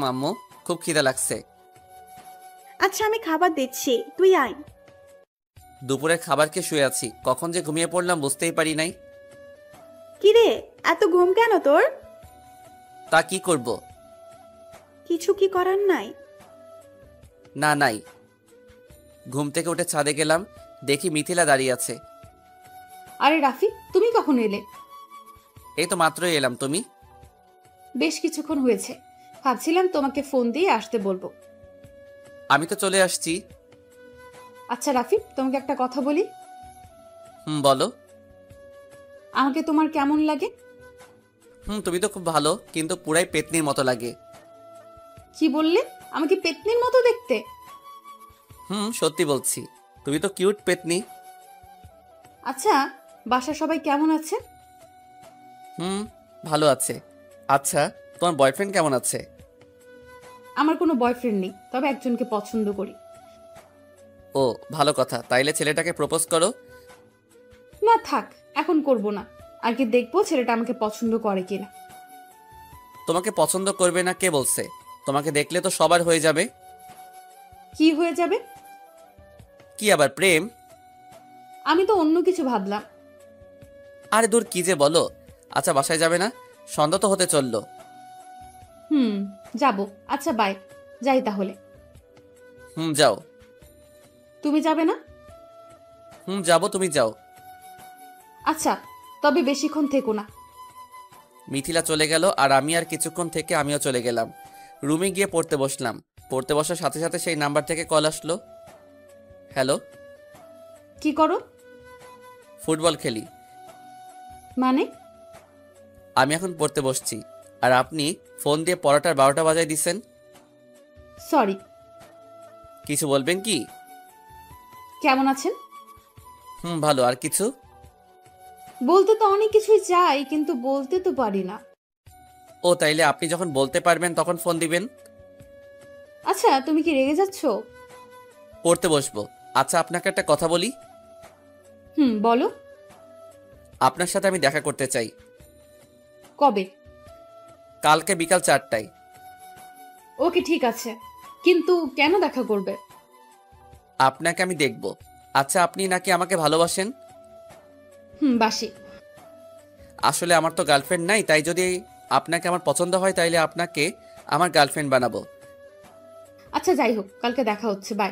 আম্মু, খুব খিদা লাগছে। আচ্ছা আমি খাবার দিচ্ছি, তুই আয়। দুপুরের খাবার খেয়ে শুয়ে আছি, কখন যে ঘুমিয়ে পড়লাম বুঝতেই পারি নাই। কিরে, এত ঘুম কেন তোর? তা কি করব? কিছু কি করার নাই? না, নাই। ঘুম থেকে উঠে ছাদে গেলাম, দেখি মিথিলা দাঁড়িয়ে আছে। আরে রাফি, তুমি কখন এলে? এই তো মাত্রই এলাম। তুমি? বেশ কিছুক্ষণ হয়েছে, ভাবছিলাম তোমাকে ফোন দিয়ে আসতে বলবো। আমি তো চলে আসছি। আচ্ছা রাফি, তোমাকে একটা কথা বলি। বলো। আমাকে তোমার কেমন লাগে? তুমি তো খুব ভালো, কিন্তু পুরাই পেতনির মতো লাগে। কি বললে? আমাকে পেতনির মতো দেখতে? সত্যি বলছি, তুমি তো কিউট পেতনি। আচ্ছা, বাসার সবাই কেমন আছে? ভালো আছে। আচ্ছা, তোমার বয়ফ্রেন্ড কেমন আছে? আমার কোনো বয়ফ্রেন্ড নেই, তবে একজনকে পছন্দ করি। ও, ভালো কথা। তাইলে ছেলেটাকে প্রপোজ করো। না থাক, এখন করব না, আগে দেখবো ছেলেটা আমাকে পছন্দ করে কিনা। তোমাকে পছন্দ করবে না কে বলছে? তোমাকে দেখলে তো সবার হয়ে যাবে। কি হয়ে যাবে? কি আবার প্রেম? আমি তো অন্য কিছু ভাবলাম। আরে দূর, কি যে বলো। আচ্ছা, বাসায় যাবে না? সন্ধ্যা তো হতে চললো। যাব। আচ্ছা বাই, যাই তাহলে। যাও। তুমি যাবে না? যাবো, তুমি যাও। আচ্ছা, তবে বেশিক্ষণ থেকো না। মিথিলা চলে গেল, আর আমি আর কিছুক্ষণ থেকে আমিও চলে গেলাম। রুমে গিয়ে পড়তে বসলাম। পড়তে বসার সাথে সাথে সেই নাম্বার থেকে কল আসলো। হ্যালো। কি করো? ফুটবল খেলি। মানে? আমি এখন পড়তে বসছি, আর আপনি ফোন দিয়ে পড়াটার 12টা বাজায় দিচ্ছেন। সরি। কিছু বলবেন কি? কেমন আছেন? ভালো। আর কিছু? বলতে তো অনেক কিছুই চাই, কিন্তু বলতে তো পারি না। ও, তাইলে আপনি যখন বলতে পারবেন তখন ফোন দিবেন। আচ্ছা, তুমি কি রেগে যাচ্ছ? পড়তে বসবো। আচ্ছা, আপনাকে একটা কথা বলি। বলো। আপনার সাথে আমি দেখা করতে চাই। কবে? কালকে বিকাল 4টায়। ওকে, ঠিক আছে, কিন্তু কেন দেখা করবে? আপনাকে আমি দেখব। আচ্ছা, আপনি নাকি আমাকে ভালোবাসেন? বাসি। আসলে আমার তো গার্লফ্রেন্ড নাই, তাই যদি আপনাকে আমার পছন্দ হয় তাইলে আপনাকে আমার গার্লফ্রেন্ড বানাবো। আচ্ছা যাই হোক, কালকে দেখা হচ্ছে, বাই।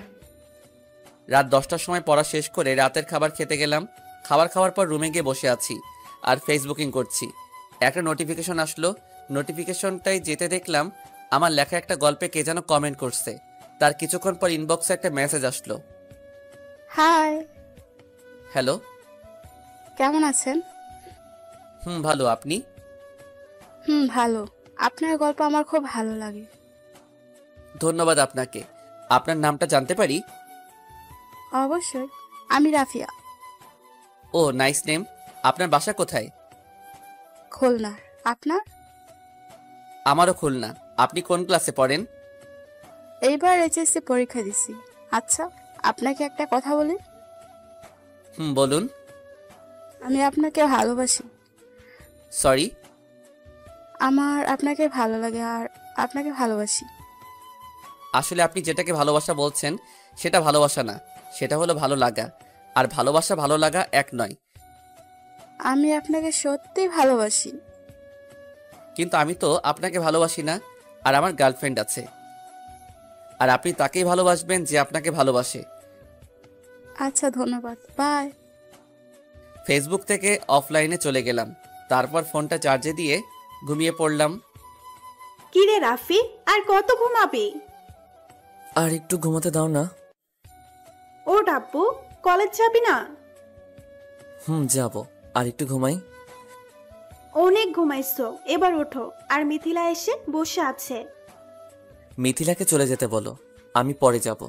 রাত 10টার সময় পড়া শেষ করে রাতের খাবার খেতে গেলাম। খাবার খাওয়ার পর রুমে গিয়ে বসে আছি আর ফেসবুকিং করছি। একটা নোটিফিকেশন আসলো। নোটিফিকেশনটাই যেতে দেখলাম আমার লেখা একটা গল্পে কে যেন কমেন্ট করছে। তার কিছুক্ষণ পর ইনবক্সে একটা মেসেজ আসলো। হাই। হ্যালো। কেমন আছেন? ভালো। আপনি? ভালো। আপনার গল্প আমার খুব ভালো লাগে। ধন্যবাদ আপনাকে। আপনার নামটা জানতে পারি? অবশ্যই, আমি রাফিয়া। ও, নাইস নেম। আপনার বাসা কোথায়? খুলনা। আপনার? আমারও খুলনা। আপনি কোন ক্লাসে পড়েন? এইবার এইচএসসি পরীক্ষা দিছি। আচ্ছা, আপনাকে একটা কথা বলি। বলুন। আমি আপনাকে ভালোবাসি। সরি? আমার আপনাকে ভালো লাগে আর আপনাকে ভালোবাসি। আসলে আপনি যেটাকে ভালোবাসা বলছেন সেটা ভালোবাসা না, সেটা হলো ভালো লাগা। আর ভালোবাসা ভালো লাগা এক নয়। আমি আপনাকে সত্যি ভালোবাসি। কিন্তু আমি তো আপনাকে ভালোবাসি না, আর আমার গার্লফ্রেন্ড আছে। আর আপনি তাকেই ভালোবাসবেন যে আপনাকে ভালোবাসে। আচ্ছা, ধন্যবাদ, বাই। ফেসবুক থেকে অফলাইনে চলে গেলাম, তারপর ফোনটা চার্জে দিয়ে ঘুমিয়ে পড়লাম। কি রে রাফি, আর কত ঘুমাবি? আর একটু ঘুমাতে দাও না। ও ডাব্বু, কলেজ যাবি না? যাব, আর একটু ঘুমাই। অনেক ঘুমাইছো, এবার ওঠো। আর মিথিলা এসে বসে আছে। মিথিলাকে চলে যেতে বলো, আমি পরে যাব।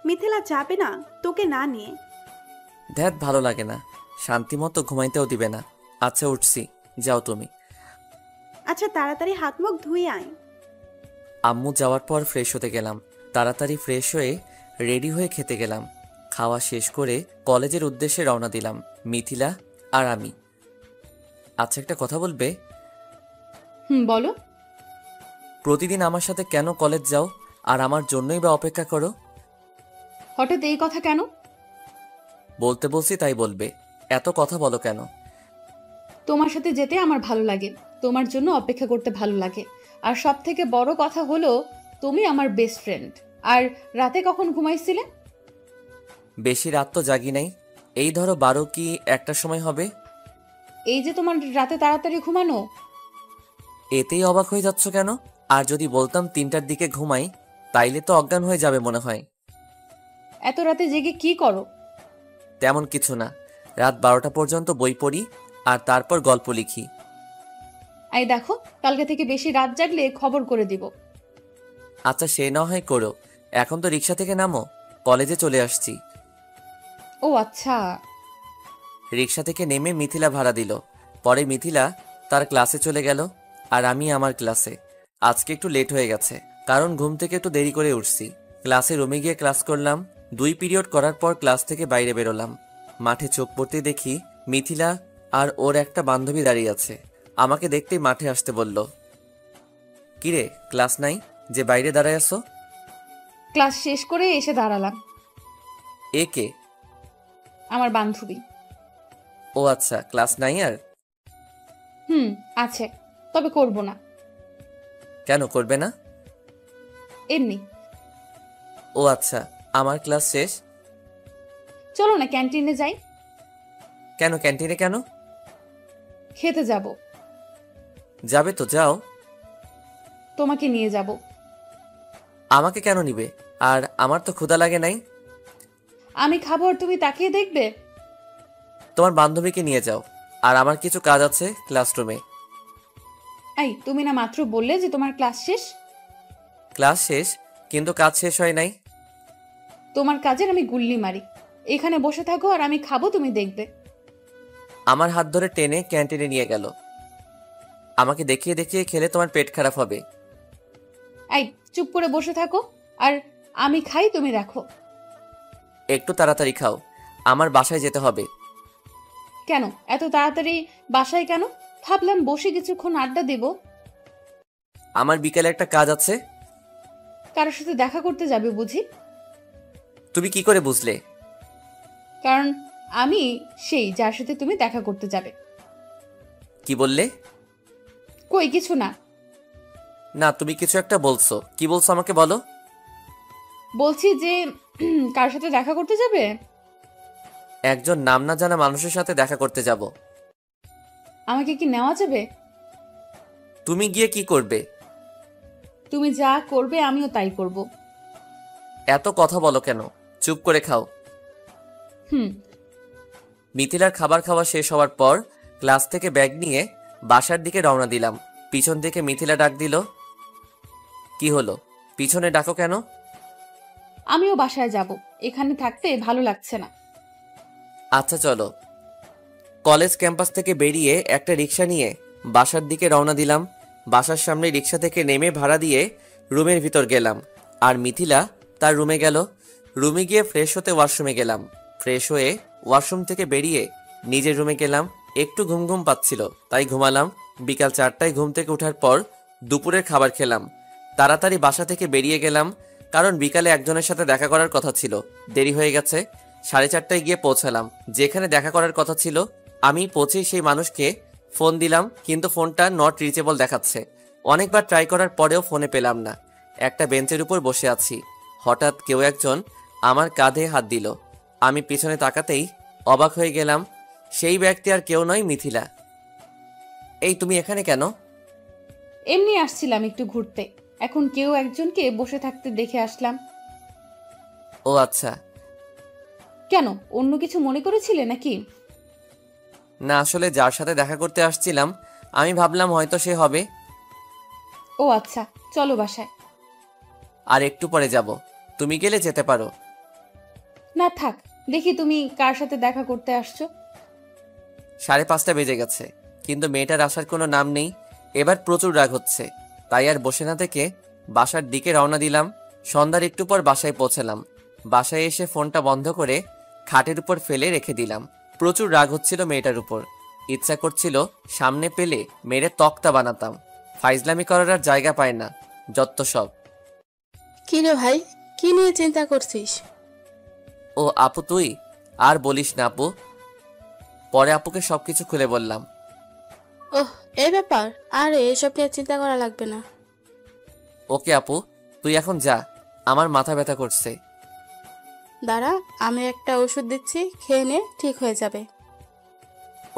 মিথিলা যাবে না তোকে না নিয়ে। ধ্যাত, ভালো লাগে না, শান্তি মতো ঘুমাইতেও দিবে না। আচ্ছা উঠছি, যাও তুমি। আচ্ছা তাড়াতাড়ি হাত মুখ ধুই আয়। আম্মু যাওয়ার পর ফ্রেশ হতে গেলাম। তাড়াতাড়ি ফ্রেশ হয়ে রেডি হয়ে খেতে গেলাম। খাওয়া শেষ করে কলেজের উদ্দেশ্যে রওনা দিলাম, মিথিলা আর আমি। আচ্ছা, একটা কথা বলবে? বলো। প্রতিদিন আমার সাথে কেন কলেজ যাও, আর আমার জন্যই বা অপেক্ষা করো? হঠাৎ এই কথা কেন? বলতে বলছি তাই বলবে, এত কথা বলো কেন? তোমার সাথে যেতে আমার ভালো লাগে, তোমার জন্য অপেক্ষা করতে ভালো লাগে। আর সব থেকে বড় কথা হলো তুমি আমার বেস্ট ফ্রেন্ড। আর রাতে কখন ঘুমাইছিলে? বেশি রাত তো জাগি নাই, এই ধরো 12 কি 1টার সময় হবে। এই যে তোমার রাতে তাড়াতাড়ি ঘুমানো। এতেই অবাক হয়ে যাচ্ছ কেন? আর যদি বলতাম 3টার দিকে ঘুমাই, তাইলে তো অজ্ঞান হয়ে যাবে মনে হয়। এত রাতে জেগে কি করো? তেমন কিছু না, রাত 12টা পর্যন্ত বই পড়ি আর তারপর গল্প লিখি। এই দেখো, কালকে থেকে বেশি রাত জাগলে খবর করে দিব। আচ্ছা, সে না হয় করো, এখন তো রিক্সা থেকে নামো, কলেজে চলে আসছি। ও আচ্ছা। রিক্সা থেকে নেমে মিথিলা ভাড়া দিল। পরে মিথিলা তার ক্লাসে চলে গেল, আর আমি আমার ক্লাসে। আজকে একটু লেট হয়ে গেছে, কারণ ঘুম থেকে একটু দেরি করে উঠছি। ক্লাসে রুমে গিয়ে ক্লাস করলাম। 2 পিরিয়ড করার পর ক্লাস থেকে বাইরে বেরোলাম। মাঠে চোখ পড়তে দেখি মিথিলা আর ওর একটা বান্ধবী দাঁড়িয়ে আছে। আমাকে দেখতেই মাঠে আসতে বলল। কিরে, ক্লাস নাই যে বাইরে দাঁড়ায় আছো? ক্লাস শেষ করে এসে দাঁড়ালাম। এ কে? আমার বান্ধবী। ও আচ্ছা, ক্লাস নাই আর? আছে, তবে করব না। কেন করবে না? এমনি। ও আচ্ছা, আমার ক্লাস শেষ। চলো না ক্যান্টিনে যাই। কেন ক্যান্টিনে কেন? খেতে যাব। যাবে তো যাও। তোমাকে নিয়ে যাব। আমাকে কেন নিবে? আর আমার তো ক্ষুধা লাগে নাই। আমি খাবো আর তুমি তাকিয়ে দেখবে? তোমার বান্ধবীকে নিয়ে যাও, আর আমার কিছু কাজ আছে ক্লাসরুমে। এই, তুমি না মাত্র বললে যে তোমার ক্লাস শেষ? ক্লাস শেষ, কিন্তু কাজ শেষ হয় নাই। তোমার কাজের আমি গুল্লি মারি। এখানে বসে থাকো আর আমি খাবো, তুমি দেখবে। আমার হাত ধরে টেনে ক্যান্টিনে নিয়ে গেল। আমাকে দেখিয়ে দেখিয়ে খেলে তোমার পেট খারাপ হবে। এই, চুপ করে বসে থাকো আর আমি খাই, তুমি রাখো। একটু তাড়াতাড়ি খাও, আমার বাসায় যেতে হবে। কেন এত তাড়াতাড়ি বাসায় কেন? ভাবলাম বসে কিছুক্ষণ আড্ডা দেব। আমার বিকেলে একটা কাজ আছে। কারোর সাথে দেখা করতে যাবে বুঝি? তুমি কি করে বুঝলে? কারণ আমি সেই যার সাথে তুমি দেখা করতে যাবে। কি বললে? কই কিছু না। না, তুমি কিছু একটা বলছো, কি বলছো আমাকে বলো। বলছি যে কার সাথে দেখা করতে যাবে? একজন নাম না জানা মানুষের সাথে দেখা করতে যাব। আমাকে কি নেওয়া যাবে? তুমি গিয়ে কি করবে? তুমি যা করবে আমিও তাই করব। এত কথা বলো কেন? চুপ করে খাও। মিথিলার খাবার খাওয়া শেষ হওয়ার পর ক্লাস থেকে ব্যাগ নিয়ে বাসার দিকে রওনা দিলাম। পিছন থেকে মিথিলা ডাক দিল। কি হলো, পিছনে ডাকো কেন? আমিও বাসায় যাব, এখানে থাকতে ভালো লাগছে না। আচ্ছা চলো। কলেজ ক্যাম্পাস থেকে বেরিয়ে একটা রিক্সা নিয়ে বাসার দিকে রওনা দিলাম। বাসার সামনে রিক্সা থেকে নেমে ভাড়া দিয়ে রুমের ভিতর গেলাম, আর মিথিলা তার রুমে গেল। রুমে গিয়ে ফ্রেশ হতে ওয়াশরুমে গেলাম। ফ্রেশ হয়ে ওয়াশরুম থেকে বেরিয়ে নিজের রুমে গেলাম। একটু ঘুম ঘুম পাচ্ছিল, তাই ঘুমালাম। বিকাল 4টায় ঘুম থেকে ওঠার পর দুপুরের খাবার খেলাম। তাড়াতাড়ি বাসা থেকে বেরিয়ে গেলাম, কারণ বিকালে একজনের সাথে দেখা করার কথা ছিল। দেরি হয়ে গেছে। 4:30টায় গিয়ে পৌঁছালাম যেখানে দেখা করার কথা ছিল। আমি পৌঁছেই সেই মানুষকে ফোন দিলাম, কিন্তু ফোনটা নট রিচেবল দেখাচ্ছে। অনেকবার ট্রাই করার পরেও ফোনে পেলাম না। একটা বেঞ্চের উপর বসে আছি, হঠাৎ কেউ একজন আমার কাঁধে হাত দিল। আমি পিছনে তাকাতেই অবাক হয়ে গেলাম। সেই ব্যক্তি আর কেউ নয়, মিথিলা। এই তুমি এখানে কেন? এমনি আসছিলাম একটু ঘুরতে, এখন কেউ একজনকে বসে থাকতে দেখে আসলাম। ও আচ্ছা। কেন, অন্য কিছু মনে করেছিলে নাকি? না, আসলে যার সাথে দেখা করতে আসছিলাম আমি ভাবলাম হয়তো সে হবে। ও আচ্ছা, চলো বাসায়। আর একটু পরে যাব, তুমি গেলে যেতে পারো। না থাক, দেখি তুমি কার সাথে দেখা করতে আসছো। 5:30 বেজে গেছে, কিন্তু মেয়েটার আসার কোনো নাম নেই। এবার প্রচুর রাগ হচ্ছে, তাই আর বসে না থেকে বাসার দিকে রওনা দিলাম। সন্ধ্যার একটু পর বাসায় পৌঁছালাম। বাসায় এসে ফোনটা বন্ধ করে খাটের উপর ফেলে রেখে দিলাম। প্রচুর রাগ হচ্ছিল মেয়েটার উপর। ইচ্ছা করছিল সামনে পেলে মেরে তক্তা বানাতাম। ফাইজলামি করার আর জায়গা পায় না, যত সব। কি রে ভাই, কি নিয়ে চিন্তা করছিস? ও আপু তুই? আর বলিস না আপু। পরে আপুকে সবকিছু খুলে বললাম। ওহ, এই ব্যাপার? আরে এসব নিয়ে চিন্তা করা লাগবে না। ওকে আপু, তুই এখন যা, আমার মাথা ব্যথা করছে। দাঁড়া, আমি একটা ওষুধ দিচ্ছি, খেয়ে নে, ঠিক হয়ে যাবে।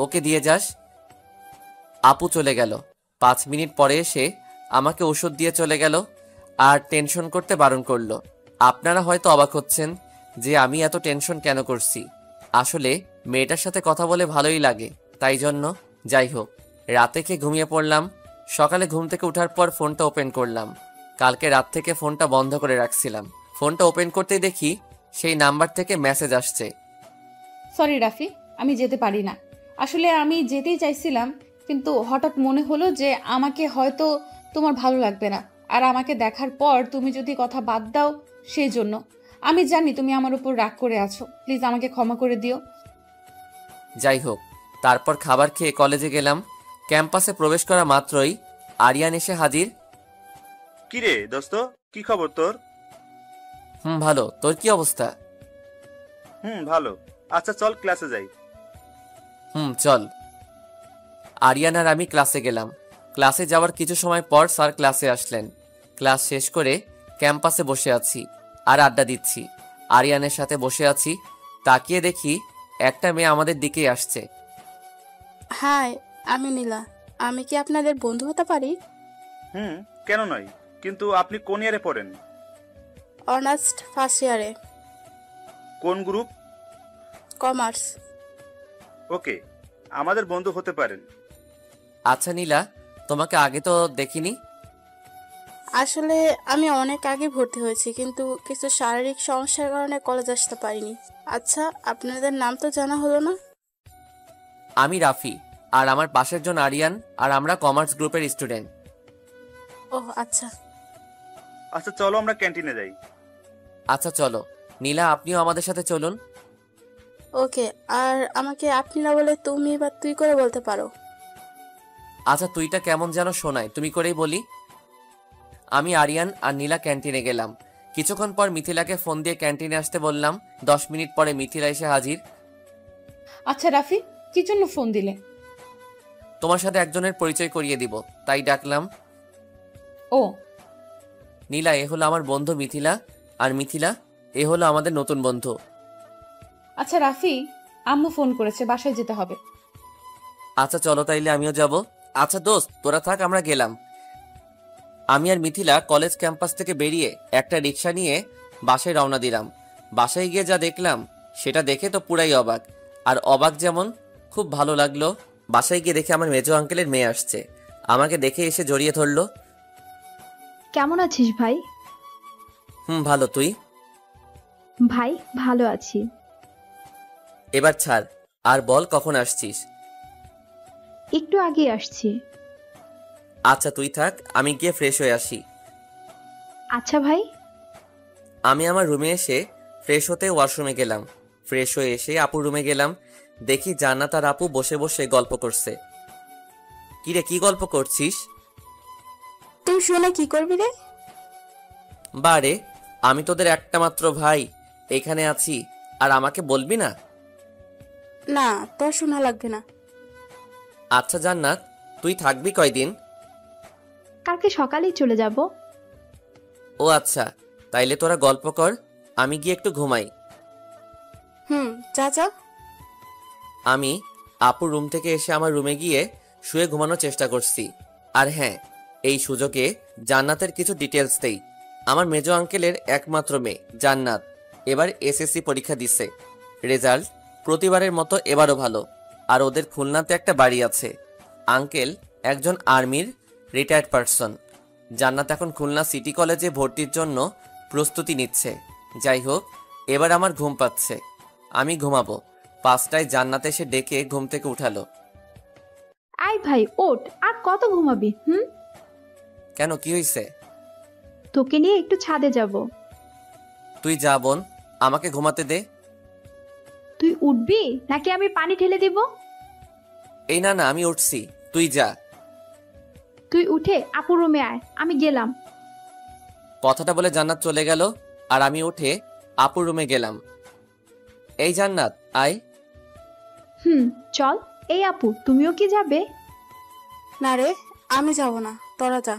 ওকে দিয়ে যাস। আপু চলে গেল। 5 মিনিট পরে এসে আমাকে ওষুধ দিয়ে চলে গেল আর টেনশন করতে বারণ করলো। আপনারা হয়তো অবাক হচ্ছেন যে আমি এত টেনশন কেন করছি। আসলে মেয়েটার সাথে কথা বলে ভালোই লাগে, তাই জন্য। যাই হোক, রাতে খেয়ে ঘুমিয়ে পড়লাম। সকালে ঘুম থেকে ওঠার পর ফোনটা ওপেন করলাম। কালকে রাত থেকে ফোনটা বন্ধ করে রাখছিলাম। ফোনটা ওপেন করতেই দেখি সেই নাম্বার থেকে মেসেজ আসছে। সরি রাফি, আমি যেতে পারি না। আসলে আমি যেতেই চাইছিলাম, কিন্তু হঠাৎ মনে হলো যে আমাকে হয়তো তোমার ভালো লাগবে না, আর আমাকে দেখার পর তুমি যদি কথা বাদ দাও সেই জন্য। আমি জানি তুমি আমার উপর রাগ করে আছো, প্লিজ আমাকে ক্ষমা করে দিও। যাই হোক, তারপর খাবার খেয়ে কলেজে গেলাম। ক্যাম্পাসে প্রবেশ করা মাত্রই আরিয়ান এসে হাজির। কিরে দোস্ত, কি খবর তোর? ভালো, তোর কি অবস্থা? ভালো। আচ্ছা চল ক্লাসে যাই। চল। আরিয়ান আর আমি ক্লাসে গেলাম। ক্লাসে যাওয়ার কিছু সময় পর স্যার ক্লাসে আসলেন। ক্লাস শেষ করে ক্যাম্পাসে বসে আছি আর আড্ডা দিচ্ছি। আরিয়ানের সাথে বসে আছি, তাকিয়ে দেখি একটা মেয়ে আমাদের দিকেই আসছে। হাই, আমি নীলা। আমি কি আপনাদের বন্ধু হতে পারি? কেন নয়, কিন্তু আপনি কোন ইয়ারে পড়েন? অনার্স ফার্স্ট ইয়ারে। কোন গ্রুপ? কমার্স। ওকে, আমাদের বন্ধু হতে পারেন। আচ্ছা নীলা, তোমাকে আগে তো দেখিনি। আসলে আমি অনেক আগে ভর্তি হয়েছি, কিন্তু কিছু শারীরিক সমস্যার কারণে কলেজ আসতে পারিনি। আচ্ছা, আপনাদের নাম তো জানা হলো না। আমি রাফি, আর আমার পাশের জন আরিয়ান, আর আমরা কমার্স গ্রুপের স্টুডেন্ট। ওহ আচ্ছা। আচ্ছা চলো আমরা ক্যান্টিনে যাই। আচ্ছা চলো। নীলা, আপনিও আমাদের সাথে চলুন। ওকে, আর আমাকে আপনি না বলে তুমি বা তুই করে বলতে পারো। আচ্ছা, তুইটা কেমন যেন শোনায়, তুমি করেই বলি। আমি আরিয়ান আর নীলা ক্যান্টিনে গেলাম। কিছুক্ষণ পর মিথিলাকে ফোন দিয়ে ক্যান্টিনে আসতে বললাম। 10 মিনিট পরে মিথিলা এসে হাজির। আচ্ছা রাফি, কি জন্য ফোন দিলে? তোমার সাথে একজনের পরিচয় করিয়ে দিব, তাই ডাকলাম। ও নীলা, এ হলো আমার বন্ধু মিথিলা, আর মিথিলা, এ হলো আমাদের নতুন বন্ধু। আচ্ছা রাফি, আম্মু ফোন করেছে, বাসায় যেতে হবে। আচ্ছা চলো, তাইলে আমিও যাব। আচ্ছা দোস্ত, তোরা থাক, আমরা গেলাম। আমি আর মিথিলা কলেজ ক্যাম্পাস থেকে বেরিয়ে একটা রিক্সা নিয়ে বাসায় রওনা দিলাম। বাসায় গিয়ে যা দেখলাম সেটা দেখে তো পুরাই অবাক। আর অবাক যেমন খুব ভালো লাগলো। বাসায় গিয়ে দেখে আমার মেজো আঙ্কেলের মেয়ে আসছে। আমাকে দেখে এসে জড়িয়ে ধরলো। কেমন আছিস ভাই? ভালো, তুই? ভাই ভালো আছি। এবার ছাড়, আর বল কখন আসছিস? একটু আগে আসছি। আচ্ছা তুই থাক, আমি গিয়ে ফ্রেশ হয়ে আসি। আচ্ছা ভাই। আমি আমার রুমে এসে ফ্রেশ হতে ওয়াশরুমে গেলাম। ফ্রেশ হয়ে এসে আপুর রুমে গেলাম। দেখি জান্নাত আর আপু বসে বসে গল্প করছে। কিরে, কি গল্প করছিস? তুই শুনে কি করবি রে? বারে, আমি তোদের একটা মাত্র ভাই, এখানে আছি আর আমাকে বলবি না? না, তোর শোনা লাগবে না। আচ্ছা জান্নাত, তুই থাকবি কয়দিন? কালকে সকালেই চলে যাব। ও আচ্ছা, তাইলে তোরা গল্প কর, আমি গিয়ে একটু ঘুমাই। যা যা। আমি আপুর রুম থেকে এসে আমার রুমে গিয়ে শুয়ে ঘুমানোর চেষ্টা করছি। আর হ্যাঁ, এই সুযোগে জান্নাতের কিছু ডিটেলস দেই। আমার মেজো আঙ্কেলের একমাত্র মেয়ে জান্নাত এবার এসএসসি পরীক্ষা দিছে। রেজাল্ট প্রতিবারের মতো এবারও ভালো। আর ওদের খুলনাতে একটা বাড়ি আছে। আঙ্কেল একজন আর্মির রিটায়ার্ড পারসন। জান্নাত এখন খুলনা সিটি কলেজে ভর্তির জন্য প্রস্তুতি নিচ্ছে। যাই হোক, এবার আমার ঘুম পাচ্ছে, আমি ঘুমাবো। 5টায় জান্নাত এসে ডেকে ঘুম থেকে উঠালো। আয় ভাই ওঠ, আর কত ঘুমাবি? কেন, কি হয়েছে? তোকে নিয়ে একটু ছাদে যাব। তুই যা বোন, আমাকে ঘুমাতে দে। তুই উঠবি নাকি আমি পানি ঢেলে দিব? এই না না, আমি উঠছি, তুই যা। তুই উঠে আপুর রুমে আয়, আমি গেলাম। কথাটা বলে জান্নাত চলে গেল আর আমি উঠে আপুর রুমে গেলাম। এই জান্নাত, আয়। চল। এই আপু, তুমিও কি যাবে? না রে, আমি যাব না, তোরা যা।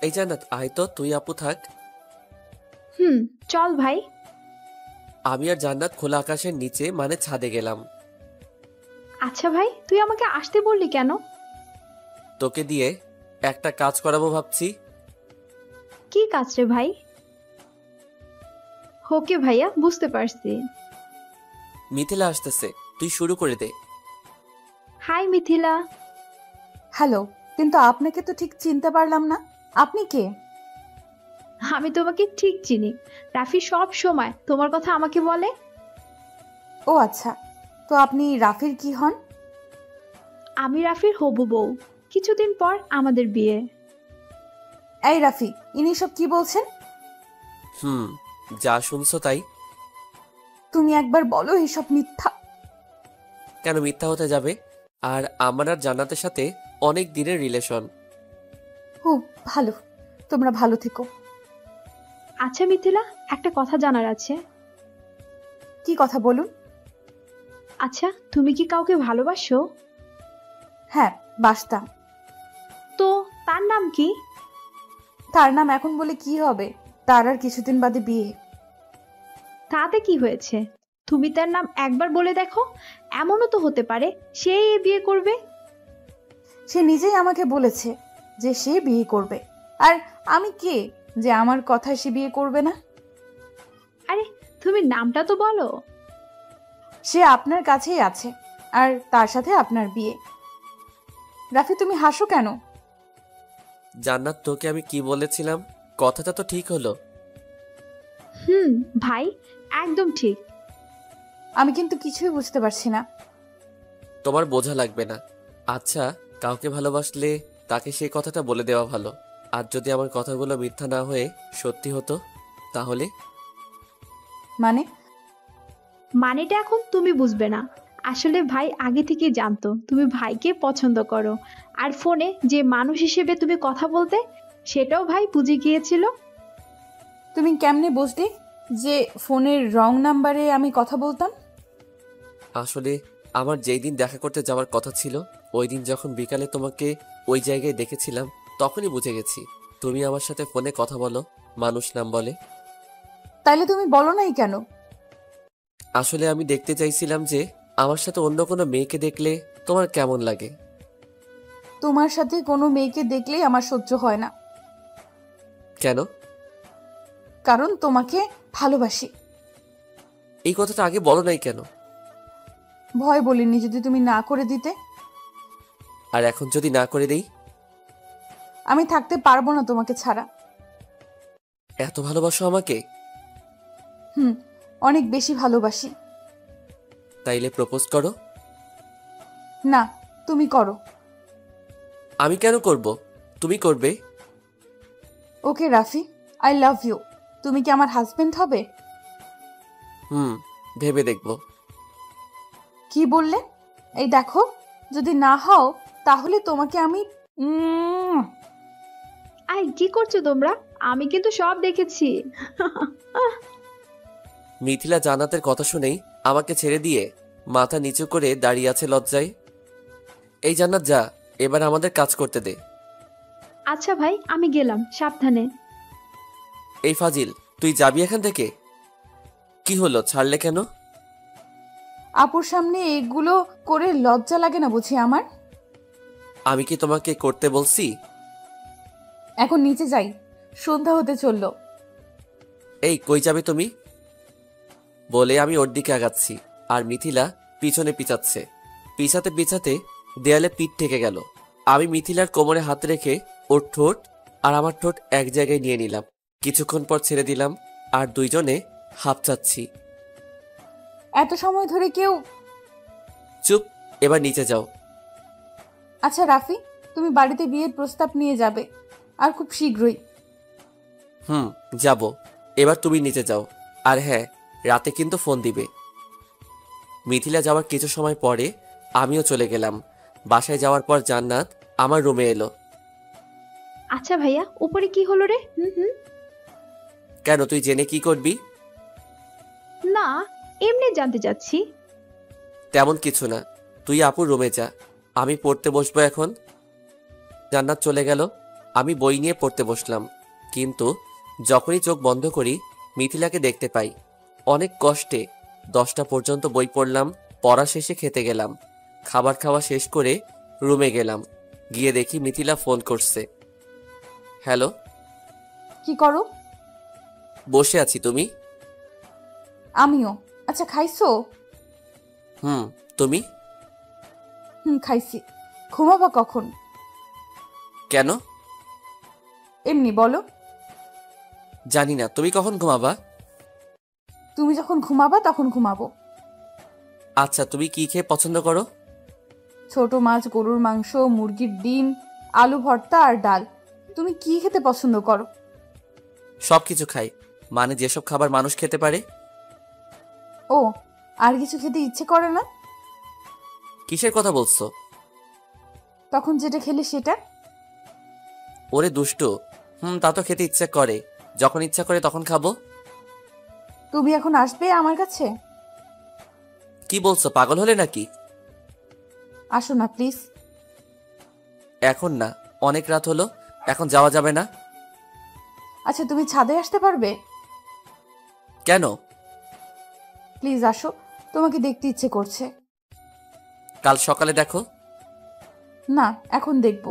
এই জান্নাত, আয় তো, তুই আপু থাক। চল ভাই। আমি আর জান্নাত খোলা আকাশের নিচে মানে ছাদে গেলাম। আচ্ছা ভাই, তুই আমাকে আসতে বললি কেন? তোকে দিয়ে একটা কাজ করাবো ভাবছি। কি কাজ রে ভাই? ওকে ভাইয়া, বুঝতে পারছি। মিথিলা আসতেছে, তুই শুরু করে দে। হাই মিথিলা। হ্যালো, কিন্তু আপনাকে তো ঠিক চিনতে পারলাম না। আপনি কে? আমি তোমাকে ঠিক চিনি। রাফি সব সময় তোমার কথা আমাকে বলে। ও আচ্ছা, তো আপনি রাফির কি হন? আমি রাফির হবু বউ। কিছুদিন পর আমাদের বিয়ে। এই রাফি, ইনি সব কি বলছেন? যা শুনছো তাই। তুমি একবার বলো এসব মিথ্যা। কেন মিথ্যা হতে যাবে? আর আমার আর জান্নাতের সাথে অনেক দিনের রিলেশন। ও ভালো, তোমরা ভালো থেকো। আচ্ছা মিথিলা, একটা কথা জানার আছে। কি কথা বলুন? আচ্ছা, তুমি কি কাউকে ভালোবাসো? হ্যাঁ, বাসতাম। তো তার নাম কি? তার নাম এখন বলে কি হবে? তার আর কিছুদিন বাদে বিয়ে। তাতে কি হয়েছে? তুমি তার নাম একবার বলে দেখো, এমনও তো হতে পারে সে বিয়ে করবে। সে নিজেই আমাকে বলেছে যে সে বিয়ে করবে। আর আমি কে যে আমার কথায় সে বিয়ে করবে না? আরে তুমি নামটা তো বলো। সে আপনার কাছেই আছে, আর তার সাথে আপনার বিয়ে। রাফি, তুমি হাসো কেন? জান্নাত, তোকে আমি কি বলেছিলাম? কথাটা তো ঠিক হলো। ভাই, একদম ঠিক। আমি কিন্তু কিছুই বুঝতে পারছি না। তোমার বোঝা লাগবে না। আচ্ছা, কাউকে ভালোবাসলে তাকে সেই কথাটা বলে দেওয়া ভালো। আর যদি আমার কথাগুলো মিথ্যা না হয়ে সত্যি হতো তাহলে? মানেটা এখন তুমি বুঝবে না। আসলে ভাই আগে থেকে জানতো তুমি ভাইকে পছন্দ করো, আর ফোনে যে মানুষ হিসেবে তুমি কথা বলতে সেটাও ভাই বুঝে গিয়েছিল। তুমি কেমনে বুঝলে যে ফোনের রং নাম্বারে আমি কথা বলতাম? আসলে আমার যেই দিন দেখা করতে যাওয়ার কথা ছিল, ওই দিন যখন বিকালে তোমাকে ওই জায়গায় দেখেছিলাম, তখনই বুঝে গেছি তুমি আমার সাথে ফোনে কথা বলো মানুষ নাম বলে। তাইলে তুমি বলো নাই কেন? আসলে আমি দেখতে চাইছিলাম যে আমার সাথে অন্য কোনো মেয়েকে দেখলে তোমার কেমন লাগে। তোমার সাথে কোনো মেয়েকে দেখলেই আমার সহ্য হয় না। কেন? কারণ তোমাকে ভালোবাসি। এই কথাটা আগে বলো নাই কেন? ভয় বলিনি, যদি তুমি না করে দিতে। আর এখন যদি না করে দেই? আমি থাকতে পারবো না তোমাকে ছাড়া। এত ভালোবাসো আমাকে? অনেক বেশি ভালোবাসি। তাইলে প্রপোজ করো। না, তুমি করো। আমি কেন করব? তুমি করবে। ওকে রাফি, আই লাভ ইউ। তুমি কি আমার হাজবেন্ড হবে? ভেবে দেখবো। কি বললে? এই দেখো, যদি না হও তাহলে তোমাকে আমি আই কি করছো তোমরা? আমি কিন্তু সব দেখেছি। মিথিলা জান্নাতের কথা শুনেই আমাকে ছেড়ে দিয়ে মাথা নিচু করে দাঁড়িয়ে আছে লজ্জায়। এই জান্নাত যা, এবার আমাদের কাজ করতে দে। আচ্ছা ভাই, আমি গেলাম, সাবধানে। এই ফাজিল, তুই যাবি এখান থেকে? কি হলো, ছাড়লে কেন? আপুর সামনে এগুলো করে লজ্জা লাগে না বুঝি আমার? আমি কি তোমাকে করতে বলছি? এখন নিচে যাই, সন্ধ্যা হতে চললো। এই কই যাবে তুমি? বলে আমি ওর দিকে আগাচ্ছি, আর মিথিলা পিছনে পিছাচ্ছে। পিছাতে পিছাতে দেয়ালে পিঠ ঠেকে গেল। আমি মিথিলার কোমরে হাত রেখে ওর ঠোঁট আর আমার ঠোঁট এক জায়গায় নিয়ে নিলাম। কিছুক্ষণ পর ছেড়ে দিলাম, আর দুইজনে হাঁপচাচ্ছি। এত সময় ধরে কেউ... চুপ, এবার নিচে যাও। আচ্ছা রাফি, তুমি বাড়িতে বিয়ের প্রস্তাব নিয়ে যাবে, আর খুব শীঘ্রই। যাব। এবার তুমি নিচে যাও, আর হ্যাঁ, রাতে কিন্তু ফোন দিবে। মিথিলা যাওয়ার কিছু সময় পরে আমিও চলে গেলাম। বাসায় যাওয়ার পর জান্নাত আমার রুমে এলো। আচ্ছা ভাইয়া, উপরে কি হলো রে? কেন, তুই জেনে কি করবি? না, এমনি জানতে চাচ্ছি। তেমন কিছু না, তুই আপুর রুমে যা, আমি পড়তে বসবো এখন। জান্নাত চলে গেল। আমি বই নিয়ে পড়তে বসলাম, কিন্তু যখনই চোখ বন্ধ করি মিথিলাকে দেখতে পাই। অনেক কষ্টে 10টা পর্যন্ত বই পড়লাম। পড়া শেষে খেতে গেলাম। খাবার খাওয়া শেষ করে রুমে গেলাম। গিয়ে দেখি মিথিলা ফোন করছে। হ্যালো। কি করো? বসে আছি, তুমি? আমিও। আচ্ছা খাইছো? তুমি? খাইছি। ঘুমাবা কখন? কেন? এমনি বলো। জানি না, তুমি কখন ঘুমাবা? তুমি যখন ঘুমাবা তখন ঘুমাবো। আচ্ছা, তুমি কি খেয়ে পছন্দ করো? ছোট মাছ, গরুর মাংস, মুরগির ডিম, আলু ভর্তা আর ডাল। তুমি কি খেতে পছন্দ করো? সব কিছু খাই, মানে যেসব খাবার মানুষ খেতে পারে। ও, আর কিছু খেতে ইচ্ছে করে না? কিসের কথা বলছো? তখন যেটা খেলে সেটা। ওরে দুষ্টু, তা তো খেতে ইচ্ছে করে, যখন ইচ্ছা করে তখন খাবো। তুমি এখন আসবে আমার কাছে? কি বলছো, পাগল হলে নাকি? আসো না প্লিজ। এখন না, অনেক রাত হলো, এখন যাওয়া যাবে না। আচ্ছা তুমি ছাদে আসতে পারবে? কেন? প্লিজ আসো, তোমাকে দেখতে ইচ্ছে করছে। কাল সকালে দেখো। না, এখন দেখবো।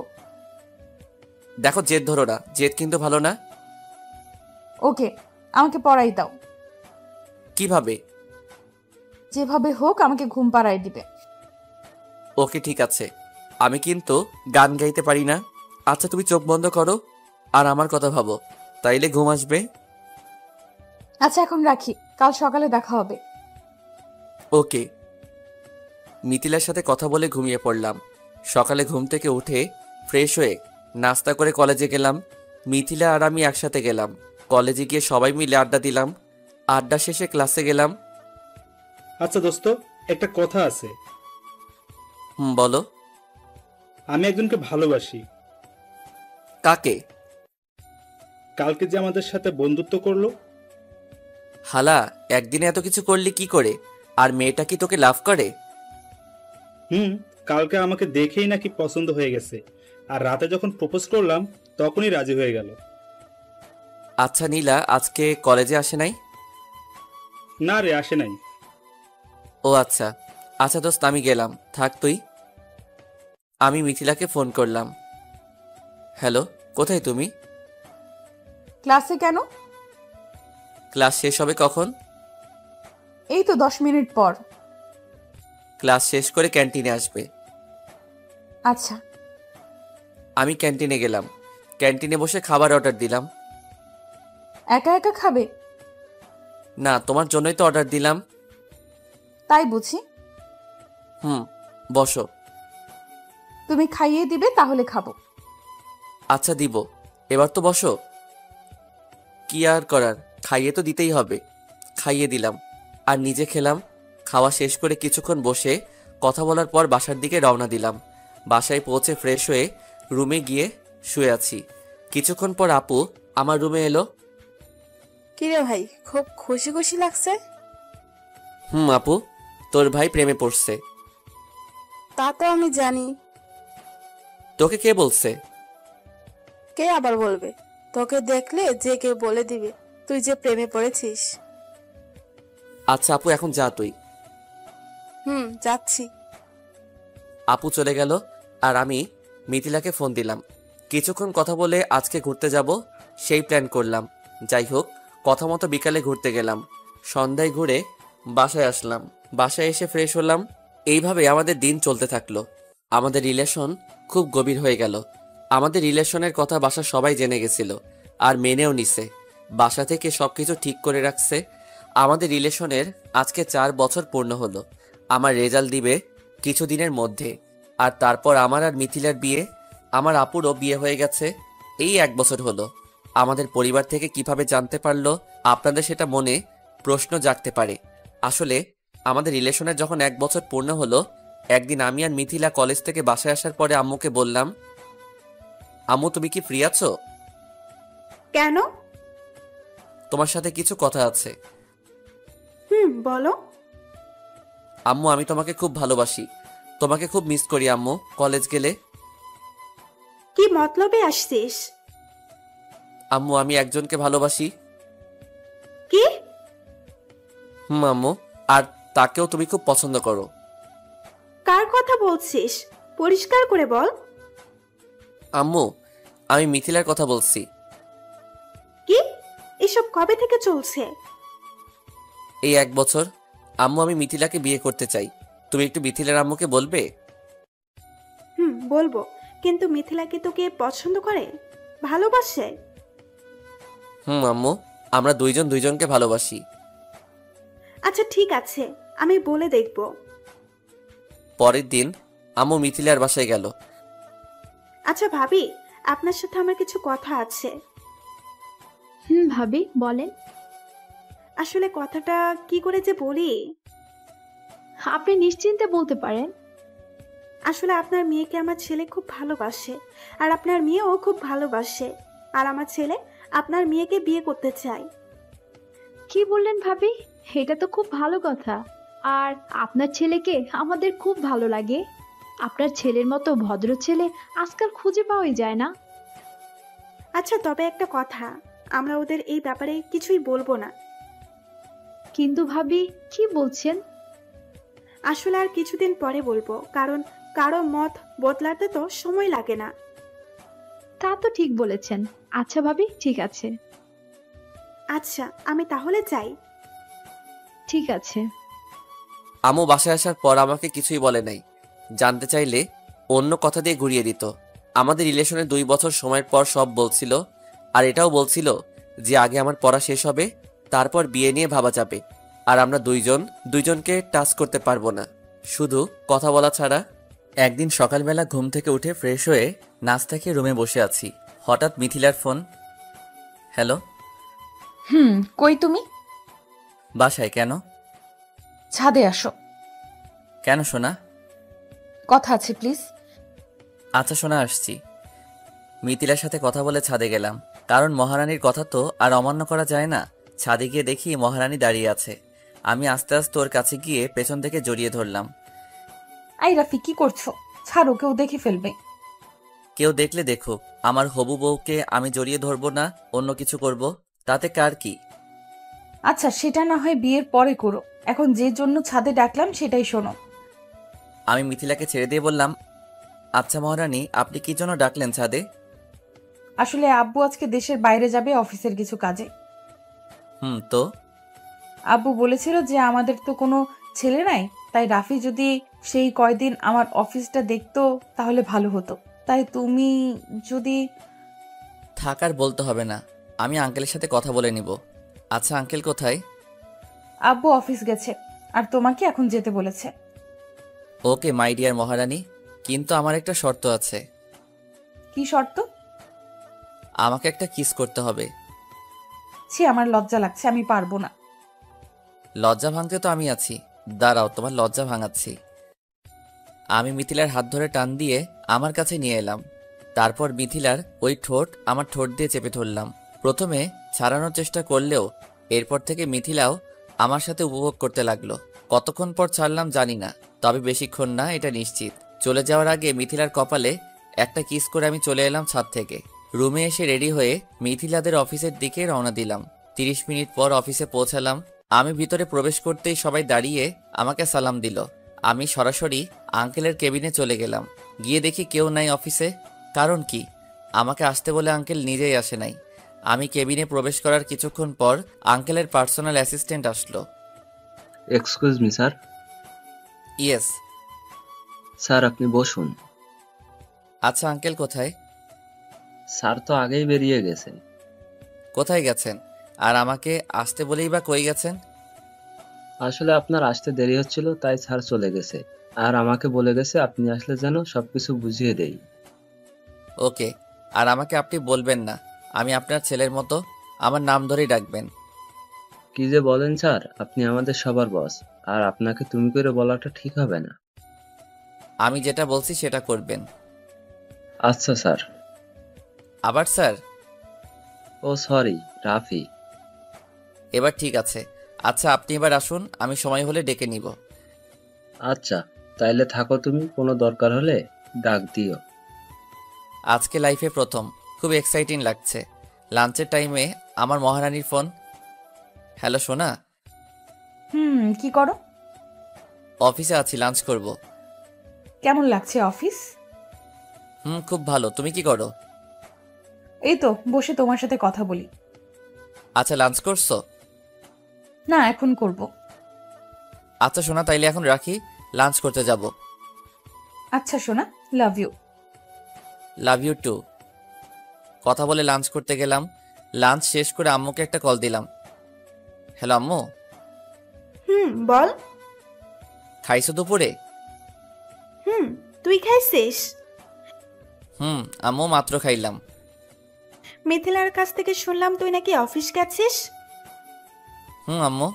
দেখো, জেদ ধরো না, জেদ কিন্তু ভালো না। ওকে, আমাকে পড়াই দাও। কিভাবে? যেভাবে হোক আমাকে ঘুম পাড়াই দিবে। ওকে ঠিক আছে, আমি কিন্তু গান গাইতে পারি না। আচ্ছা তুমি চোখ বন্ধ করো আর আমার কথা ভাবো, তাইলে ঘুম আসবে। আচ্ছা এখন রাখি, কাল সকালে দেখা হবে। ওকে। মিথিলার সাথে কথা বলে ঘুমিয়ে পড়লাম। সকালে ঘুম থেকে উঠে ফ্রেশ হয়ে নাস্তা করে কলেজে গেলাম। মিথিলা আর আমি একসাথে গেলাম। কলেজে গিয়ে সবাই মিলে আড্ডা দিলাম। আড্ডা শেষে ক্লাসে গেলাম। আচ্ছা দোস্ত, একটা কথা আছে। বলো। আমি একজনকে ভালোবাসি। কাকে? কালকে যে আমাদের সাথে বন্ধুত্ব করলো। হালা, একদিনে এত কিছু করলি কি করে? আর মেয়েটা কি তোকে লাভ করে? কালকে আমাকে দেখেই নাকি পছন্দ হয়ে গেছে, আর রাতে যখন প্রপোজ করলাম তখনই রাজি হয়ে গেল। আচ্ছা নীলা আজকে কলেজে আসে নাই? না রে, আসে নাই। ও আচ্ছা। আচ্ছা দোস্ত, আমি গেলাম, থাক তুই। আমি মিথিলাকে ফোন করলাম। হ্যালো, কোথায় তুমি? ক্লাসে কেন? ক্লাস শেষ হবে কখন? এই তো 10 মিনিট পর। ক্লাস শেষ করে ক্যান্টিনে আসবে। আচ্ছা। আমি ক্যান্টিনে গেলাম। ক্যান্টিনে বসে খাবার অর্ডার দিলাম। একা একা খাবে? না, তোমার জন্যই তো অর্ডার দিলাম। তাই বুঝি। বসো। তুমি খাইয়ে দিবে তাহলে খাবো। আচ্ছা দিব, এবার তো বসো। কি আর করার, খাইয়ে তো দিতেই হবে। খাইয়ে দিলাম আর নিজে খেলাম। খাওয়া শেষ করে কিছুক্ষণ বসে কথা বলার পর বাসার দিকে রওনা দিলাম। বাসায় পৌঁছে ফ্রেশ হয়ে রুমে গিয়ে শুয়ে আছি। কিছুক্ষণ পর আপু আমার রুমে এলো। কিরে ভাই, খুব খুশি খুশি লাগছে? আপু, তোর ভাই প্রেমে পড়ছে। তা তো আমি জানি। তোকে কে বলছে? কে আবার বলবে? তোকে দেখলে যে কেউ বলে দিবে তুই যে প্রেমে পড়েছিস। আচ্ছা আপু, এখন যা তুই। যাচ্ছি। আপু চলে গেল আর আমি মিথিলাকে ফোন দিলাম। কিছুক্ষণ কথা বলে আজকে ঘুরতে যাব সেই প্ল্যান করলাম। যাই হোক, কথা মতো বিকালে ঘুরতে গেলাম। সন্ধ্যায় ঘুরে বাসায় আসলাম। বাসায় এসে ফ্রেশ হলাম। এইভাবে আমাদের দিন চলতে থাকলো। আমাদের রিলেশন খুব গভীর হয়ে গেল। আমাদের রিলেশনের কথা বাসা সবাই জেনে গেছিল আর মেনেও নিছে। বাসা থেকে সবকিছু ঠিক করে রাখছে। আমাদের রিলেশনের আজকে 4 বছর পূর্ণ হলো। আমার রেজাল্ট দিবে কিছুদিনের মধ্যে। আর তারপর আমার আর মিথিলার বিয়ে। আমার আপুরও বিয়ে হয়ে গেছে। এই 1 বছর হলো। আমাদের পরিবার থেকে কিভাবে জানতে পারলো, আপনাদের সেটা মনে প্রশ্ন জাগতে পারে। আসলে আমাদের রিলেশনের যখন 1 বছর পূর্ণ হলো, একদিন আমি আর মিথিলা কলেজ থেকে বাসায় আসার পরে আম্মুকে বললাম, আম্মু তুমি কি ফ্রি আছো? কেন? তোমার সাথে কিছু কথা আছে। বলো। আম্মু, আমি তোমাকে খুব ভালোবাসি। তোমাকে খুব মিস করি আম্মু। কলেজ গেলে কি মতলবে আসছিস? আম্মু, আমি একজনকে ভালোবাসি। কি? আম্মু, আর তাকেও তুমি খুব পছন্দ করো। কার কথা বলছিস? পরিষ্কার করে বল। আম্মু, আমি মিথিলার কথা বলছি। কি? এসব কবে থেকে চলছে? এই 1 বছর। আম্মু, আমি মিথিলাকে বিয়ে করতে চাই। তুমি একটু মিথিলার আম্মুকে বলবে? বলবো, কিন্তু মিথিলা কি তোকে পছন্দ করে, ভালোবাসে? আম্মু, আমরা দুইজন দুইজনকে ভালোবাসি। আচ্ছা ঠিক আছে, আমি বলে দেখব। পরের দিন আম্মু মিথিলার বাসায় গেল। আচ্ছা ভাবি, আপনার সাথে আমার কিছু কথা আছে। ভাবি বলেন। আসলে কথাটা কি করে যে বলি। আপনি নিশ্চিন্তে বলতে পারেন। আসলে আপনার মেয়েকে আমার ছেলে খুব ভালোবাসে, আর আপনার মেয়েও খুব ভালোবাসে, আর আমার ছেলে আপনার মেয়েকে বিয়ে করতে চায়। কি বললেন ভাবি? এটা তো খুব ভালো কথা। আর আপনার ছেলেকে আমাদের খুব ভালো লাগে। আপনার ছেলের মতো ভদ্র ছেলে আজকাল খুঁজে পাওয়াই যায় না। আচ্ছা তবে একটা কথা, আমরা ওদের এই ব্যাপারে কিছুই বলবো না। কিন্তু ভাবি কি বলছেন? আসলে আর কিছুদিন পরে বলবো, কারণ কারো মত বদলাতে তো সময় লাগে না। তা তো ঠিক বলেছেন। আচ্ছা ভাবি, ঠিক আছে। আচ্ছা আমি তাহলে যাই। ঠিক আছে। আম্মু বাসায় আসার পর আমাকে কিছুই বলে নাই। জানতে চাইলে অন্য কথা দিয়ে ঘুরিয়ে দিত। আমাদের রিলেশনের 2 বছর সময়ের পর সব বলছিল। আর এটাও বলছিল যে আগে আমার পড়া শেষ হবে, তারপর বিয়ে নিয়ে ভাবা যাবে। আর আমরা দুইজনকে টাচ করতে পারবো না, শুধু কথা বলা ছাড়া। একদিন সকালবেলা ঘুম থেকে উঠে ফ্রেশ হয়ে নাস্তা খেয়ে রুমে বসে আছি। হঠাৎ মিথিলার ফোন। হ্যালো। কই তুমি? বাসায়। কেন? ছাদে আসো। কেন সোনা? কথা আছে প্লিজ। আচ্ছা সোনা, আসছি। মিথিলার সাথে কথা বলে ছাদে গেলাম, কারণ মহারানীর কথা তো আর অমান্য করা যায় না। ছাদে গিয়ে দেখি মহারানী দাঁড়িয়ে আছে। আমি আস্তে আস্তে ওর কাছে গিয়ে পেছন থেকে জড়িয়ে ধরলাম। আই রাফি, কি করছো? ছাড়ো, কেউ দেখে ফেলবে। কেউ দেখলে দেখুক, আমার হবু বউকে আমি জড়িয়ে ধরবো না অন্য কিছু করব, তাতে কার কি? আচ্ছা সেটা না হয় বিয়ের পরে করো, এখন যে জন্য ছাদে ডাকলাম সেটাই শোনো। আমি মিথিলাকে ছেড়ে দিয়ে বললাম, আচ্ছা মহারানী, আপনি কি জন্য ডাকলেন ছাদে? আসলে আব্বু আজকে দেশের বাইরে যাবে অফিসের কিছু কাজে। তো আব্বু বলেছিল যে আমাদের তো কোনো ছেলে নাই, তাই রাফি যদি সেই কয়দিন আমার অফিসটা দেখতো তাহলে ভালো হতো। তাই তুমি যদি। থাকার বলতে হবে না, আমি আঙ্কেলের সাথে কথা বলে নিব। আচ্ছা আঙ্কেল কোথায়? আব্বু অফিস গেছে, আর তোমাকে এখন যেতে বলেছে। ওকে মাই ডিয়ার মহারানী, কিন্তু আমার একটা শর্ত আছে। কি শর্ত? আমাকে একটা কিস করতে হবে। ছি, আমার লজ্জা লাগছে, আমি পারবো না। লজ্জা ভাঙতে তো আমি আছি, দাঁড়াও তোমার লজ্জা ভাঙাচ্ছি। আমি মিথিলার হাত ধরে টান দিয়ে আমার কাছে নিয়ে এলাম। তারপর মিথিলার ওই ঠোঁট আমার ঠোঁট দিয়ে চেপে ধরলাম। প্রথমে ছাড়ানোর চেষ্টা করলেও এরপর থেকে মিথিলাও আমার সাথে উপভোগ করতে লাগলো। কতক্ষণ পর ছাড়লাম জানি না, তবে বেশিক্ষণ না এটা নিশ্চিত। চলে যাওয়ার আগে মিথিলার কপালে একটা কিস করে আমি চলে এলাম ছাদ থেকে। রুমে এসে রেডি হয়ে মিথিলাদের অফিসের দিকে রওনা দিলাম। 30 মিনিট পর অফিসে পৌঁছালাম। আমি ভিতরে প্রবেশ করতেই সবাই দাঁড়িয়ে আমাকে সালাম দিল। আমি সরাসরি আঙ্কেলের কেবিনে চলে গেলাম। গিয়ে দেখি কেউ নাই অফিসে। কারণ কি? আমাকে আসতে বলে আঙ্কেল নিজেই আসে নাই। আমি কেবিনে প্রবেশ করার কিছুক্ষণ পর আঙ্কেলের পার্সোনাল অ্যাসিস্ট্যান্ট আসলো। Excuse me sir. Yes. Sir আপনি বসুন। আচ্ছা আঙ্কেল কোথায়? স্যার তো আগেই বেরিয়ে গেছেন। কোথায় গেছেন? আর আমাকে আসতে বলেই বা কই গেছেন? আসলে আপনার আসতে দেরি হচ্ছিল, তাই স্যার চলে গেছে। আর আমাকে বলে গেছে আপনি আসলে যেন সবকিছু বুঝিয়ে দেই। ওকে। আর আমাকে আপনি বলবেন না, আমি আপনার ছেলের মতো, আমার নাম ধরেই ডাকবেন। কি যে বলেন স্যার, আপনি আমাদের সবার বস, আর আপনাকে তুমি করে বলাটা ঠিক হবে না। আমি যেটা বলছি সেটা করবেন। আচ্ছা স্যার। আবার স্যার? ও সরি, রাফি। এবার ঠিক আছে। আচ্ছা আপনি এবার আসুন, আমি সময় হলে ডেকে নিব। আচ্ছা তাইলে থাকো, তুমি কোনো দরকার হলে ডাক দিও। আজকে লাইফে প্রথম, খুব এক্সাইটিং লাগছে। লাঞ্চের টাইমে আমার মহারানীর ফোন। হ্যালো সোনা। কি করো? অফিসে আছি, লাঞ্চ করব। কেমন লাগছে অফিস? খুব ভালো। তুমি কি করো? এই তো বসে তোমার সাথে কথা বলি। আচ্ছা লাঞ্চ করছো? না, এখন করব। আচ্ছা সোনা, তাইলে এখন রাখি, লাঞ্চ করতে যাব। আচ্ছা সোনা, love you. Love you too. কথা বলে লাঞ্চ করতে গেলাম। লাঞ্চ শেষ করে আম্মুকে একটা কল দিলাম। হ্যালো আম্মু। বল। খাইছো দুপুরে? তুই খাইছিস? আম্মু মাত্র খাইলাম। মিথিলার কাছ থেকে শুনলাম তুই নাকি অফিস গেছিস। আম্মু।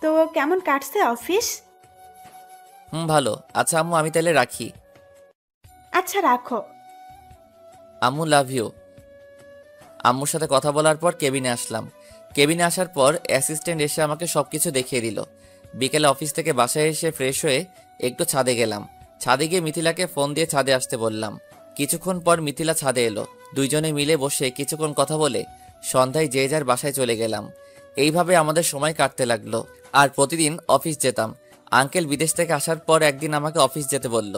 তো কেমন কাটছে অফিস? ভালো। আচ্ছা আম্মু আমি তাহলে রাখি। আচ্ছা রাখো। আম্মু লাভ ইউ। আম্মুর সাথে কথা বলার পর কেবিনে আসলাম। কেবিনে আসার পর অ্যাসিস্ট্যান্ট এসে আমাকে সবকিছু দেখিয়ে দিল। বিকেলে অফিস থেকে বাসায় এসে ফ্রেশ হয়ে একটু ছাদে গেলাম। ছাদে গিয়ে মিথিলাকে ফোন দিয়ে ছাদে আসতে বললাম। কিছুক্ষণ পর মিথিলা ছাদে এলো। দুইজনে মিলে বসে কিছুক্ষণ কথা বলে সন্ধ্যায় যে যার বাসায় চলে গেলাম। এইভাবে আমাদের সময় কাটতে লাগলো। আর প্রতিদিন অফিস যেতাম। আঙ্কেল বিদেশ থেকে আসার পর একদিন আমাকে অফিস যেতে বলল।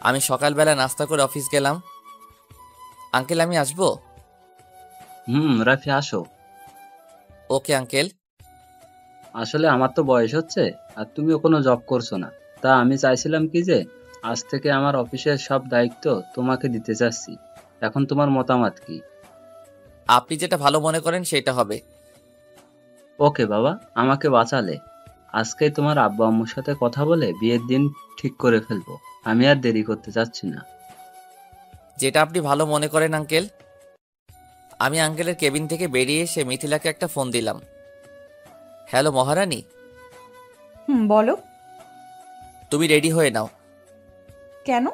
আমি সকালবেলা নাস্তা করে অফিস গেলাম। আঙ্কেল আমি আসবো? রাফি আসো। Okay uncle. আসলে আমার তো বয়স হচ্ছে, আর তুমিও কোনো জব করছো না। তা আমি চাইছিলাম কি যে আজ থেকে আমার অফিসের সব দায়িত্ব তোমাকে দিতে চাচ্ছি। এখন তোমার মতামত কি? আপনি যেটা ভালো মনে করেন সেটা হবে। ওকে বাবা, আমাকে বাঁচালে। আজকেই তোমার আব্বু আম্মুর সাথে কথা বলে বিয়ের দিন ঠিক করে ফেলবো। আমি আর দেরি করতে চাচ্ছি না। যেটা আপনি ভালো মনে করেন আঙ্কেল। আমি আঙ্কেলের কেবিন থেকে বেরিয়ে এসে মিথিলাকে একটা ফোন দিলাম। হ্যালো মহারানী। বলো। তুমি রেডি হয়ে নাও। কেন?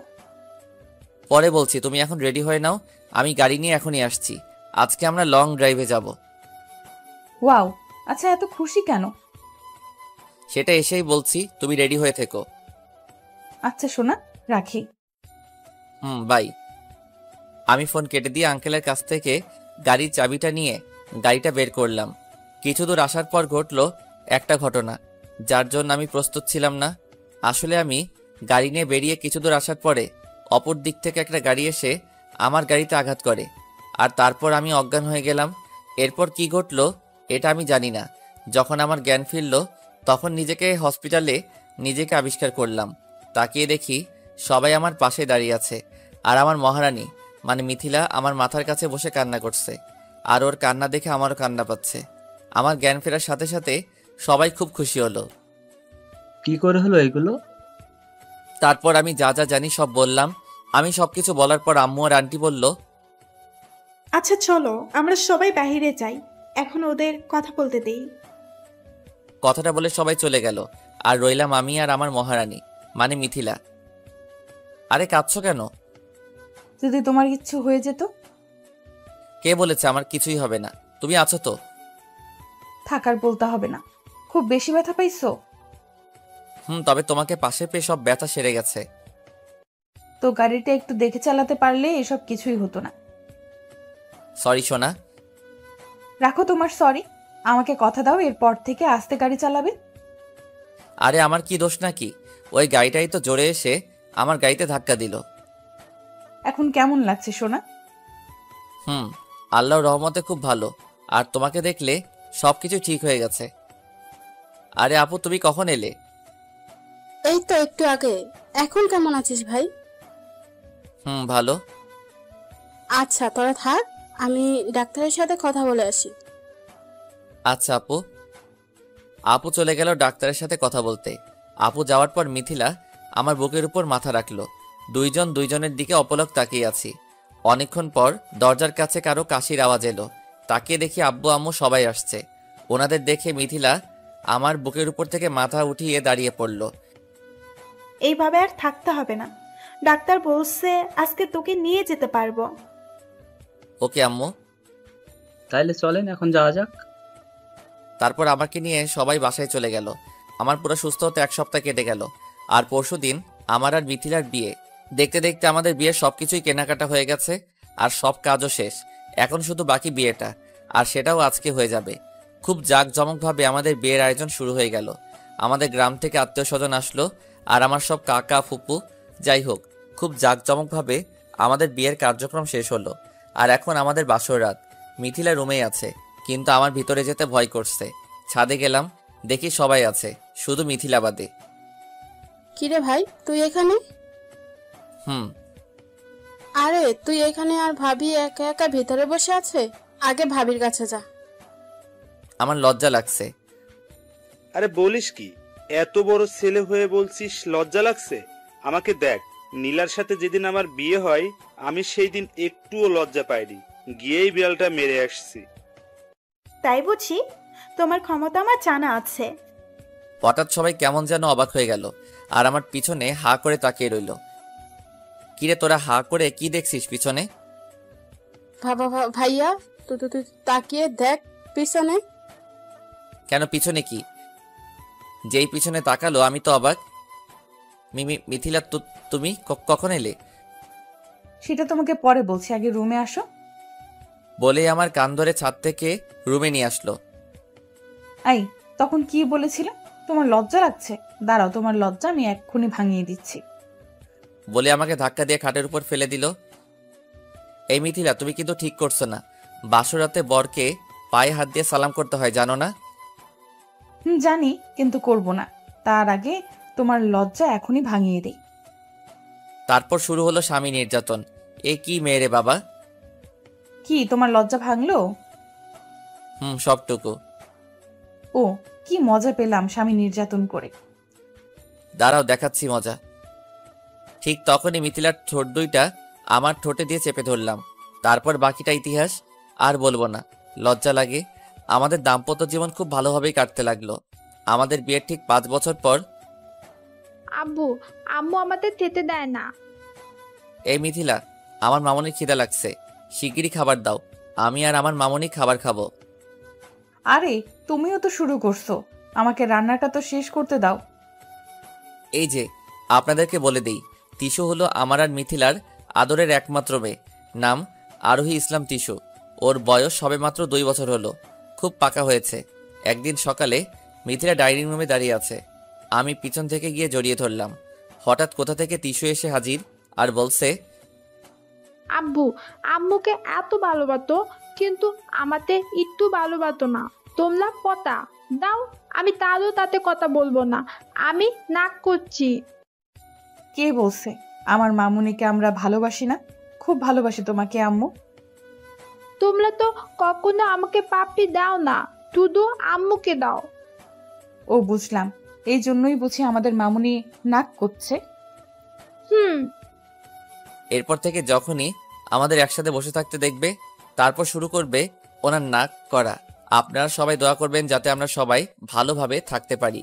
পরে বলছি, তুমি এখন রেডি হয়ে নাও। আমি গাড়ি নিয়ে এখনই আসছি। আজকে আমরা লং ড্রাইভে যাব। ওয়াও, আচ্ছা এত খুশি কেন? সেটা এসেই বলছি, তুমি রেডি হয়ে থেকো। আচ্ছা সোনা, রাখি। বাই। আমি ফোন কেটে দিয়ে আঙ্কেলের কাছ থেকে গাড়ির চাবিটা নিয়ে গাড়িটা বের করলাম। কিছু দূর আসার পর ঘটলো একটা ঘটনা, যার জন্য আমি প্রস্তুত ছিলাম না। আসলে আমি গাড়ি নিয়ে বেরিয়ে কিছু দূর আসার পরে অপর দিক থেকে একটা গাড়ি এসে আমার গাড়িতে আঘাত করে, আর তারপর আমি অজ্ঞান হয়ে গেলাম। এরপর কি ঘটলো এটা আমি জানি না। যখন আমার জ্ঞান ফিরল তখন নিজেকে হসপিটালে নিজেকে আবিষ্কার করলাম। তাকিয়ে দেখি সবাই আমার পাশে দাঁড়িয়ে আছে, আর আমার মহারানী মানে মিথিলা আমার মাথার কাছে বসে কান্না করছে। আর ওর কান্না দেখে আমারও কান্না পাচ্ছে। আমার জ্ঞান ফেরার সাথে সাথে সবাই খুব খুশি হলো। কি করে হলো এগুলো? তারপর আমি যা যা জানি সব বললাম। আমি সবকিছু বলার পর আম্মু আর আন্টি বলল, আচ্ছা চলো আমরা সবাই বাইরে যাই, এখন ওদের কথা বলতে দেই। কথাটা বলে সবাই চলে গেল, আর রইলাম আমি আর আমার মহারানী মানে মিথিলা। আরে কাঁদছো কেন? যদি তোমার কিছু হয়ে যেত? কে বলেছে আমার কিছুই হবে না? তুমি আছো তো? থাকার বলতে হবে না। খুব বেশি ব্যথা পাইছো? তবে তোমাকে পাশে পেয়ে সব ব্যথা সেরে গেছে। তো গাড়িটা একটু দেখে চালাতে পারলে এসব কিছুই হতো না। সরি সোনা। রাখো তোমার সরি, আমাকে কথা দাও এরপর থেকে আস্তে গাড়ি চালাবে। আরে আমার কি দোষ নাকি? ওই গাড়িটাই তো জোরে এসে আমার গাড়িতে ধাক্কা দিল। এখন কেমন লাগছে সোনা? আল্লাহর রহমতে খুব ভালো। আর তোমাকে দেখলে সবকিছু ঠিক হয়ে গেছে। আরে আপু, তুমি কখন এলে? এই তো একটু আগে। এখন কেমন আছিস ভাই? ভালো। আচ্ছা তোরা থাক, আমি ডাক্তারের সাথে কথা বলে আসি। আচ্ছা আপু। আপু চলে গেল ডাক্তারের সাথে কথা বলতে। আপু যাওয়ার পর মিথিলা আমার বুকের উপর মাথা রাখলো। দুইজন দুইজনের দিকে অপলক তাকিয়ে আছি। অনেকক্ষণ পর দরজার কাছে কারো কাশির আওয়াজ এলো। তাকিয়ে দেখি আব্বু আম্মু সবাই আসছে। ওনাদের দেখে মিথিলা আমার বুকের উপর থেকে মাথা উঠিয়ে দাঁড়িয়ে পড়ল। এইভাবে আর থাকতে হবে না, ডাক্তার বলছে আজকে তোকে নিয়ে যেতে পারবো। ওকে আম্মু। তাইলে চলেন এখন যাওয়া যাক। তারপর আমাকে নিয়ে সবাই বাসায় চলে গেল। আমার পুরো সুস্থ হতে 1 সপ্তাহ কেটে গেল। আর পরশুদিন আমার আর মিথিলার বিয়ে। দেখতে দেখতে আমাদের বিয়ের সবকিছুই কেনাকাটা হয়ে গেছে। আর সব কাজও শেষ। এখন শুধু বাকি বিয়েটা, আর সেটাও আজকে হয়ে যাবে। খুব জাঁকজমকভাবে আমাদের বিয়ের আয়োজন শুরু হয়ে গেল। আমাদের গ্রাম থেকে আত্মীয় স্বজন আসলো, আর আমার সব কাকা ফুপু। যাই হোক, খুব জাঁকজমকভাবে আমাদের বিয়ের কার্যক্রম শেষ হলো। আর এখন আমাদের বাসর রাত। মিথিলা রুমেই আছে, কিন্তু আমার ভিতরে যেতে ভয় করছে। ছাদে গেলাম, দেখি সবাই আছে, শুধু মিথিলা বাদে। কিরে ভাই, তুই এখানে? হুম। আরে তুই এখানে আর ভাবি একা একা ভিতরে বসে আছে? আগে ভাবির কাছে যা। আমার লজ্জা লাগছে। আরে বলিস কি, এত বড় ছেলে হয়ে বলছিস লজ্জা লাগছে? আমাকে দেখ, নীলার সাথে যেদিন আমার বিয়ে হয় আমি সেই দিন একটুও লজ্জা পাইনি, গিয়েই বিড়ালটা মেরে আসছি। তাই বুঝি? তোমার ক্ষমতা আমার জানা আছে। হঠাৎ সবাই কেমন যেন অবাক হয়ে গেল, আর আমার পিছনে হা করে তাকিয়ে রইল। কিরে তোরা হা করে কি দেখছিস পিছনে? ভাইয়া, তুই তাকিয়ে দেখ পিছনে। কেন, পিছনে কি? যেই পিছনে তাকালো আমি তো অবাক। মিথিলা, তুমি কখন এলে? সেটা তোমাকে পরে বলছি, আগে রুমে আসো। বলে আমার কান ধরে ছাদ থেকে রুমে নিয়ে আসলো। আই, তখন কি বলেছিল? তোমার লজ্জা লাগছে? দাঁড়াও, তোমার লজ্জা আমি এক্ষুনি ভাঙিয়ে দিচ্ছি। বলে আমাকে ধাক্কা দিয়ে খাটের উপর ফেলে দিল। এই মিথিলা, তুমি কিন্তু ঠিক করছো না। বাসরাতে বরকে পায়ে হাত দিয়ে সালাম করতে হয়, জানো না? জানি, কিন্তু করব না। তার আগে তোমার লজ্জা এখনই ভাঙিয়ে দিই। তারপর শুরু হলো স্বামী নির্যাতন। এ কি মেয়ে রে বাবা! কি তোমার লজ্জা ভাঙলো? সবটুকু। ও, কি মজা পেলাম স্বামী নির্যাতন করে। দাঁড়াও, দেখাচ্ছি মজা। ঠিক তখনই মিথিলার ঠোঁট দুইটা আমার ঠোঁটে দিয়ে চেপে ধরলাম। তারপর বাকিটা ইতিহাস, আর বলবো না, লজ্জা লাগে। আমাদের দাম্পত্য জীবন খুব ভালোভাবেই কাটতে লাগলো। আমাদের বিয়ের ঠিক 5 বছর পর আব্বু আম্মু আমাদের খেতে দেয় না। এই মিথিলা, আমার মামনির খিদা লাগছে, শিগগিরই খাবার দাও। আমি আর আমার মামনি খাবার খাবো। আরে তুমিও তো শুরু করছো, আমাকে রান্নাটা তো শেষ করতে দাও। এই যে, আপনাদেরকে বলে দেই, তিশু হলো আমার আর মিথিলার আদরের একমাত্র মেয়ে। নাম আরোহী ইসলাম তিশু। ওর বয়স সবেমাত্র 2 বছর হলো, খুব পাকা হয়েছে। একদিন সকালে মিথিলা ডাইনিং রুমে দাঁড়িয়ে আছে। আমি পিছন থেকে গিয়ে জড়িয়ে ধরলাম। হঠাৎ কোথা থেকে তিশু এসে হাজির আর বলছে, আব্বু আম্মুকে এত ভালোবাসতো, কিন্তু আমাতে একটু ভালোবাসতো না। তোমরা পতা দাও, আমি তারও তাতে কথা বলবো না, আমি নাক করছি। কে বলছে আমার মামুনিকে আমরা ভালোবাসি না? খুব ভালোবাসি তোমাকে আম্মু। তোমরা তো কখনো আমাকে পাপ্পি দাও না, শুধু আম্মুকে দাও। ও বুঝলাম, এই জন্যই বুঝি আমাদের মামুনি নাক করছে। এরপর থেকে যখনই আমাদের একসাথে বসে থাকতে দেখবে, তারপর শুরু করবে ওনার নাক করা। আপনারা সবাই দোয়া করবেন যাতে আমরা সবাই ভালোভাবে থাকতে পারি।